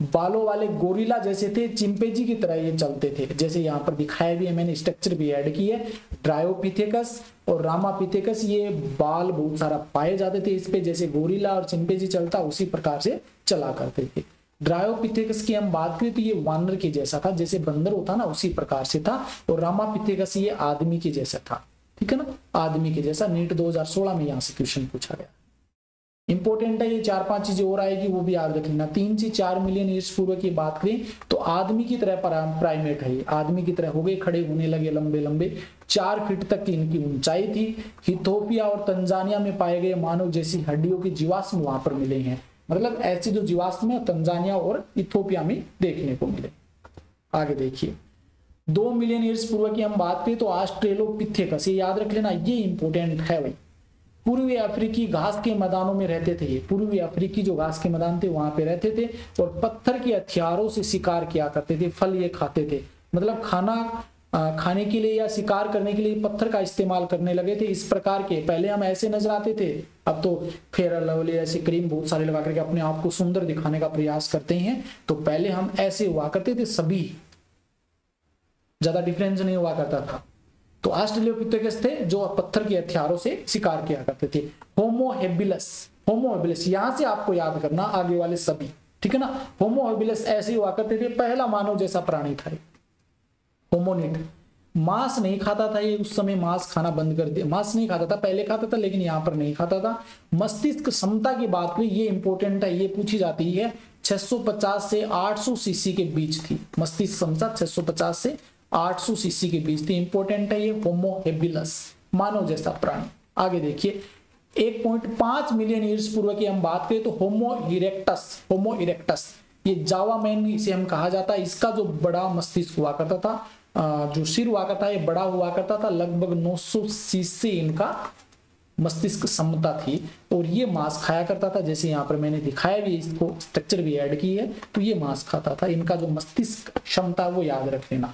बालों वाले गोरिल्ला जैसे थे, चिंपैंजी की तरह ये चलते थे, जैसे यहाँ पर दिखाया भी है, मैंने स्ट्रक्चर भी ऐड की है। ड्रायोपिथेकस और रामापिथेकस ये बाल बहुत सारा पाए जाते थे इस पे, जैसे गोरिल्ला और चिंपैंजी चलता उसी प्रकार से चला करते थे। ड्रायोपिथेकस की हम बात करें तो ये वानर के जैसा था, जैसे बंदर होता ना उसी प्रकार से था। और रामापिथेकस ये आदमी के जैसा था, ठीक है ना, आदमी के जैसा। नीट 2016 में यहाँ से क्वेश्चन पूछा गया, इंपॉर्टेंट है ये। 4-5 चीजें और आएगी वो भी याद रख लेना। 3 से 4 मिलियन ईयर्स पूर्व की बात करें तो आदमी की तरह प्राइमेट है, आदमी की तरह हो गए, खड़े होने लगे लंबे लंबे। 4 फीट तक की इनकी ऊंचाई थी। इथियोपिया और तंजानिया में पाए गए मानव जैसी हड्डियों के जीवाश्म वहां पर मिले हैं, मतलब ऐसे जो जीवाश्म है तंजानिया और इथियोपिया में देखने को मिले। आगे देखिए 2 मिलियन ईयर्स पूर्व की हम बात करें तो ऑस्ट्रेलोपिथेकस, ये याद रख लेना, ये इंपॉर्टेंट है भाई। पूर्वी अफ्रीकी घास के मैदानों में रहते थे, ये पूर्वी अफ्रीकी जो घास के मैदान थे वहां पे रहते थे और पत्थर के हथियारों से शिकार किया करते थे। फल ये खाते थे, मतलब खाने के लिए या शिकार करने के लिए पत्थर का इस्तेमाल करने लगे थे। इस प्रकार के पहले हम ऐसे नजर आते थे, अब तो फेयर लवली ऐसे क्रीम बहुत सारे लगा करके अपने आप को सुंदर दिखाने का प्रयास करते हैं। तो पहले हम ऐसे हुआ करते थे, सभी ज्यादा डिफरेंस नहीं हुआ करता था। तो ऑस्ट्रेलोपिथेकस थे जो पत्थर के हथियारों से शिकार किया करते थे। होमो हेबिलस, होमो हेबिलस यहां से आपको याद करना आगे वाले सभी, ठीक है ना। होमो हेबिलस ऐसे हुआ करते थे, पहला मानव जैसा प्राणी था, होमोनिड। मांस नहीं खाता था ये, उस समय मांस खाना बंद कर दिया, मांस नहीं खाता था, पहले खाता था लेकिन यहाँ पर नहीं खाता था। मस्तिष्क क्षमता की बात करें, ये इंपॉर्टेंट है, ये पूछी जाती है, 650 से 800 सीसी के बीच थी। मस्तिष्क क्षमता 650 से 800 सीसी के बीच थी, इंपॉर्टेंट है ये। होमो हेबिलस मानव जैसा प्राणी। आगे देखिए 1.5 मिलियन ईयर्स पूर्व की हम बात करें तो होमो इरेक्टस, होमो इरेक्टस ये जावा मैन इसे हम कहा जाता है। इसका जो बड़ा मस्तिष्क हुआ करता था, जो सिर हुआ करता है, ये बड़ा हुआ करता था, लगभग 900 सीसी इनका मस्तिष्क क्षमता थी। और ये मांस खाया करता था, जैसे यहाँ पर मैंने दिखाया भी, इसको स्ट्रक्चर भी ऐड की है, तो ये मांस खाता था। इनका जो मस्तिष्क क्षमता वो याद रख लेना।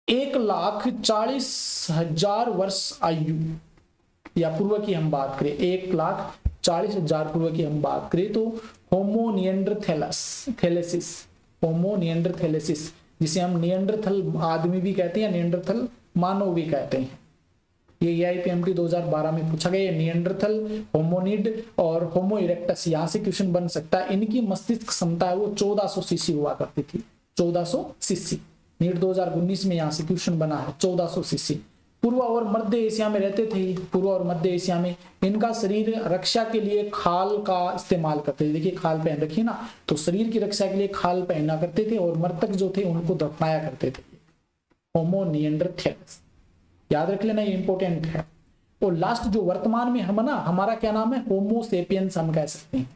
1,40,000 वर्ष आयु या पूर्व की हम बात करें, 1,40,000 पूर्व की हम बात करें तो होमो निएंडरथैलेसिस, होमो निएंडरथैलेसिस जिसे हम निएंडरथल आदमी भी कहते हैं, निएंडरथल मानव भी कहते हैं। ये AIPMT 2012 में पूछा गया। निएंडरथल, होमोनिड और होमो इरेक्टस, यहाँ से क्वेश्चन बन सकता है। इनकी मस्तिष्क क्षमता है वो 1400 सीसी हुआ करती थी, 1400 सीसी। नीट 2019 में यहाँ से क्वेश्चन बना है 1400 सीसी। पूर्व और मध्य एशिया में रहते थे, पूर्व और मध्य एशिया में। इनका शरीर रक्षा के लिए खाल का इस्तेमाल करते थे, देखिए खाल पहन रखी ना, तो शरीर की रक्षा के लिए खाल पहना करते थे और मृतक जो थे उनको दफनाया करते थे। होमो निएंडरथैलस याद रख लेना, ये इंपॉर्टेंट है। और लास्ट जो वर्तमान में हम ना, हमारा क्या नाम है, होमो सेपियंस हम कह सकते हैं।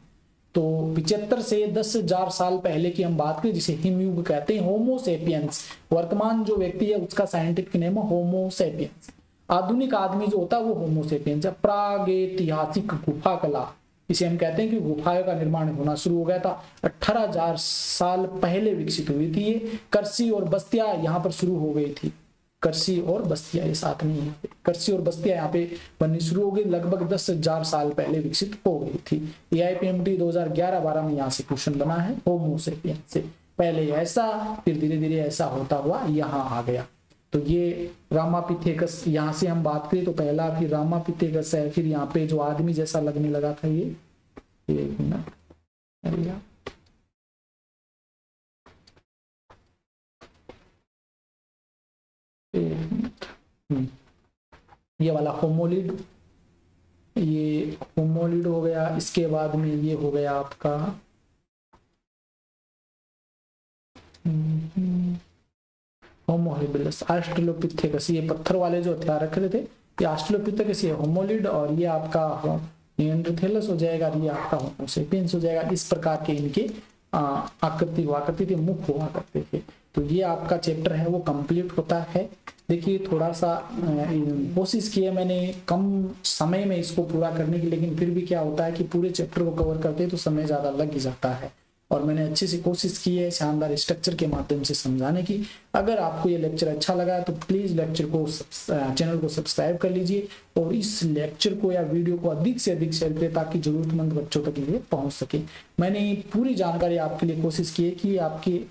तो 75 से 10,000 साल पहले की हम बात करें जिसे हिमयुग कहते हैं, होमो सेपियंस। वर्तमान जो व्यक्ति है उसका साइंटिफिक नेम है होमो सेपियंस। आधुनिक आदमी जो होता है वो होमो सेपियंस है। प्रागैतिहासिक गुफा कला इसे हम कहते हैं कि गुफाओं का निर्माण होना शुरू हो गया था, 18,000 साल पहले विकसित हुई थी ये। करसी और बस्तियां यहाँ पर शुरू हो गई थी, करसी और बस्तियां ये साथ में, यहाँ पे करसी और बस्तियां यहाँ पे बननी शुरू हो गई, लगभग 10,000 साल पहले विकसित हो गई थी। AIPMT 2011-12 में यहाँ से क्वेश्चन बना है, होमो सेपियंस से पहले ऐसा, फिर धीरे धीरे ऐसा होता हुआ यहाँ आ गया। तो ये रामापिथेकस, यहाँ से हम बात करें तो पहला फिर रामापिथेकस है, फिर यहाँ पे जो आदमी जैसा लगने लगा था ये, एक मिनट, ये वाला होमोलिड, ये होमोलिड हो गया। इसके बाद में ये हो गया आपका होमो हेबिलस, ऑस्ट्रेलोपिथेकस, ये पत्थर वाले जो हथियार रख रहे थे ये ऑस्ट्रेलोपिथेकस, ये होमोलिड, और ये आपका निएंडरथैलस हो जाएगा, ये आपका होमो सेपियंस हो जाएगा। इस प्रकार के इनके आकृति हुआ करती थी, मुख हुआ करते थे। तो ये आपका चैप्टर है वो कंप्लीट होता है। देखिए थोड़ा सा कोशिश की है मैंने कम समय में इसको पूरा करने की, लेकिन फिर भी क्या होता है कि पूरे चैप्टर को कवर करते हैं तो समय ज़्यादा लग ही जाता है। और मैंने अच्छी सी कोशिश की है शानदार स्ट्रक्चर के माध्यम से समझाने की। अगर आपको ये लेक्चर अच्छा लगा है तो प्लीज़ लेक्चर को चैनल को सब्सक्राइब कर लीजिए और इस लेक्चर को या वीडियो को अधिक से अधिक शेयर करें ताकि जरूरतमंद बच्चों तक ये पहुँच सके। मैंने पूरी जानकारी आपके लिए कोशिश की है कि आपकी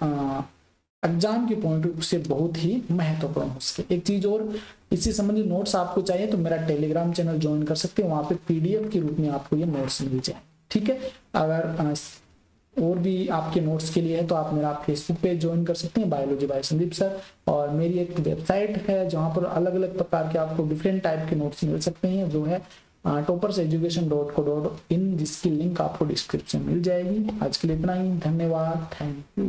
एग्जाम के पॉइंट से बहुत ही महत्वपूर्ण हो सके। एक चीज और, इससे संबंधित नोट्स आपको चाहिए तो मेरा टेलीग्राम चैनल ज्वाइन कर सकते हैं, वहां पे PDF के रूप में आपको ये नोट्स मिल जाए, ठीक है। अगर और भी आपके नोट्स के लिए है तो आप मेरा फेसबुक पेज ज्वाइन कर सकते हैं, बायोलॉजी बाय संदीप सर। और मेरी एक वेबसाइट है जहाँ पर अलग अलग प्रकार के आपको डिफरेंट टाइप के नोट्स मिल सकते हैं, जो है topperseducation.co.in, जिसकी लिंक आपको डिस्क्रिप्शन मिल जाएगी। आज के लिए इतना ही, धन्यवाद, थैंक यू।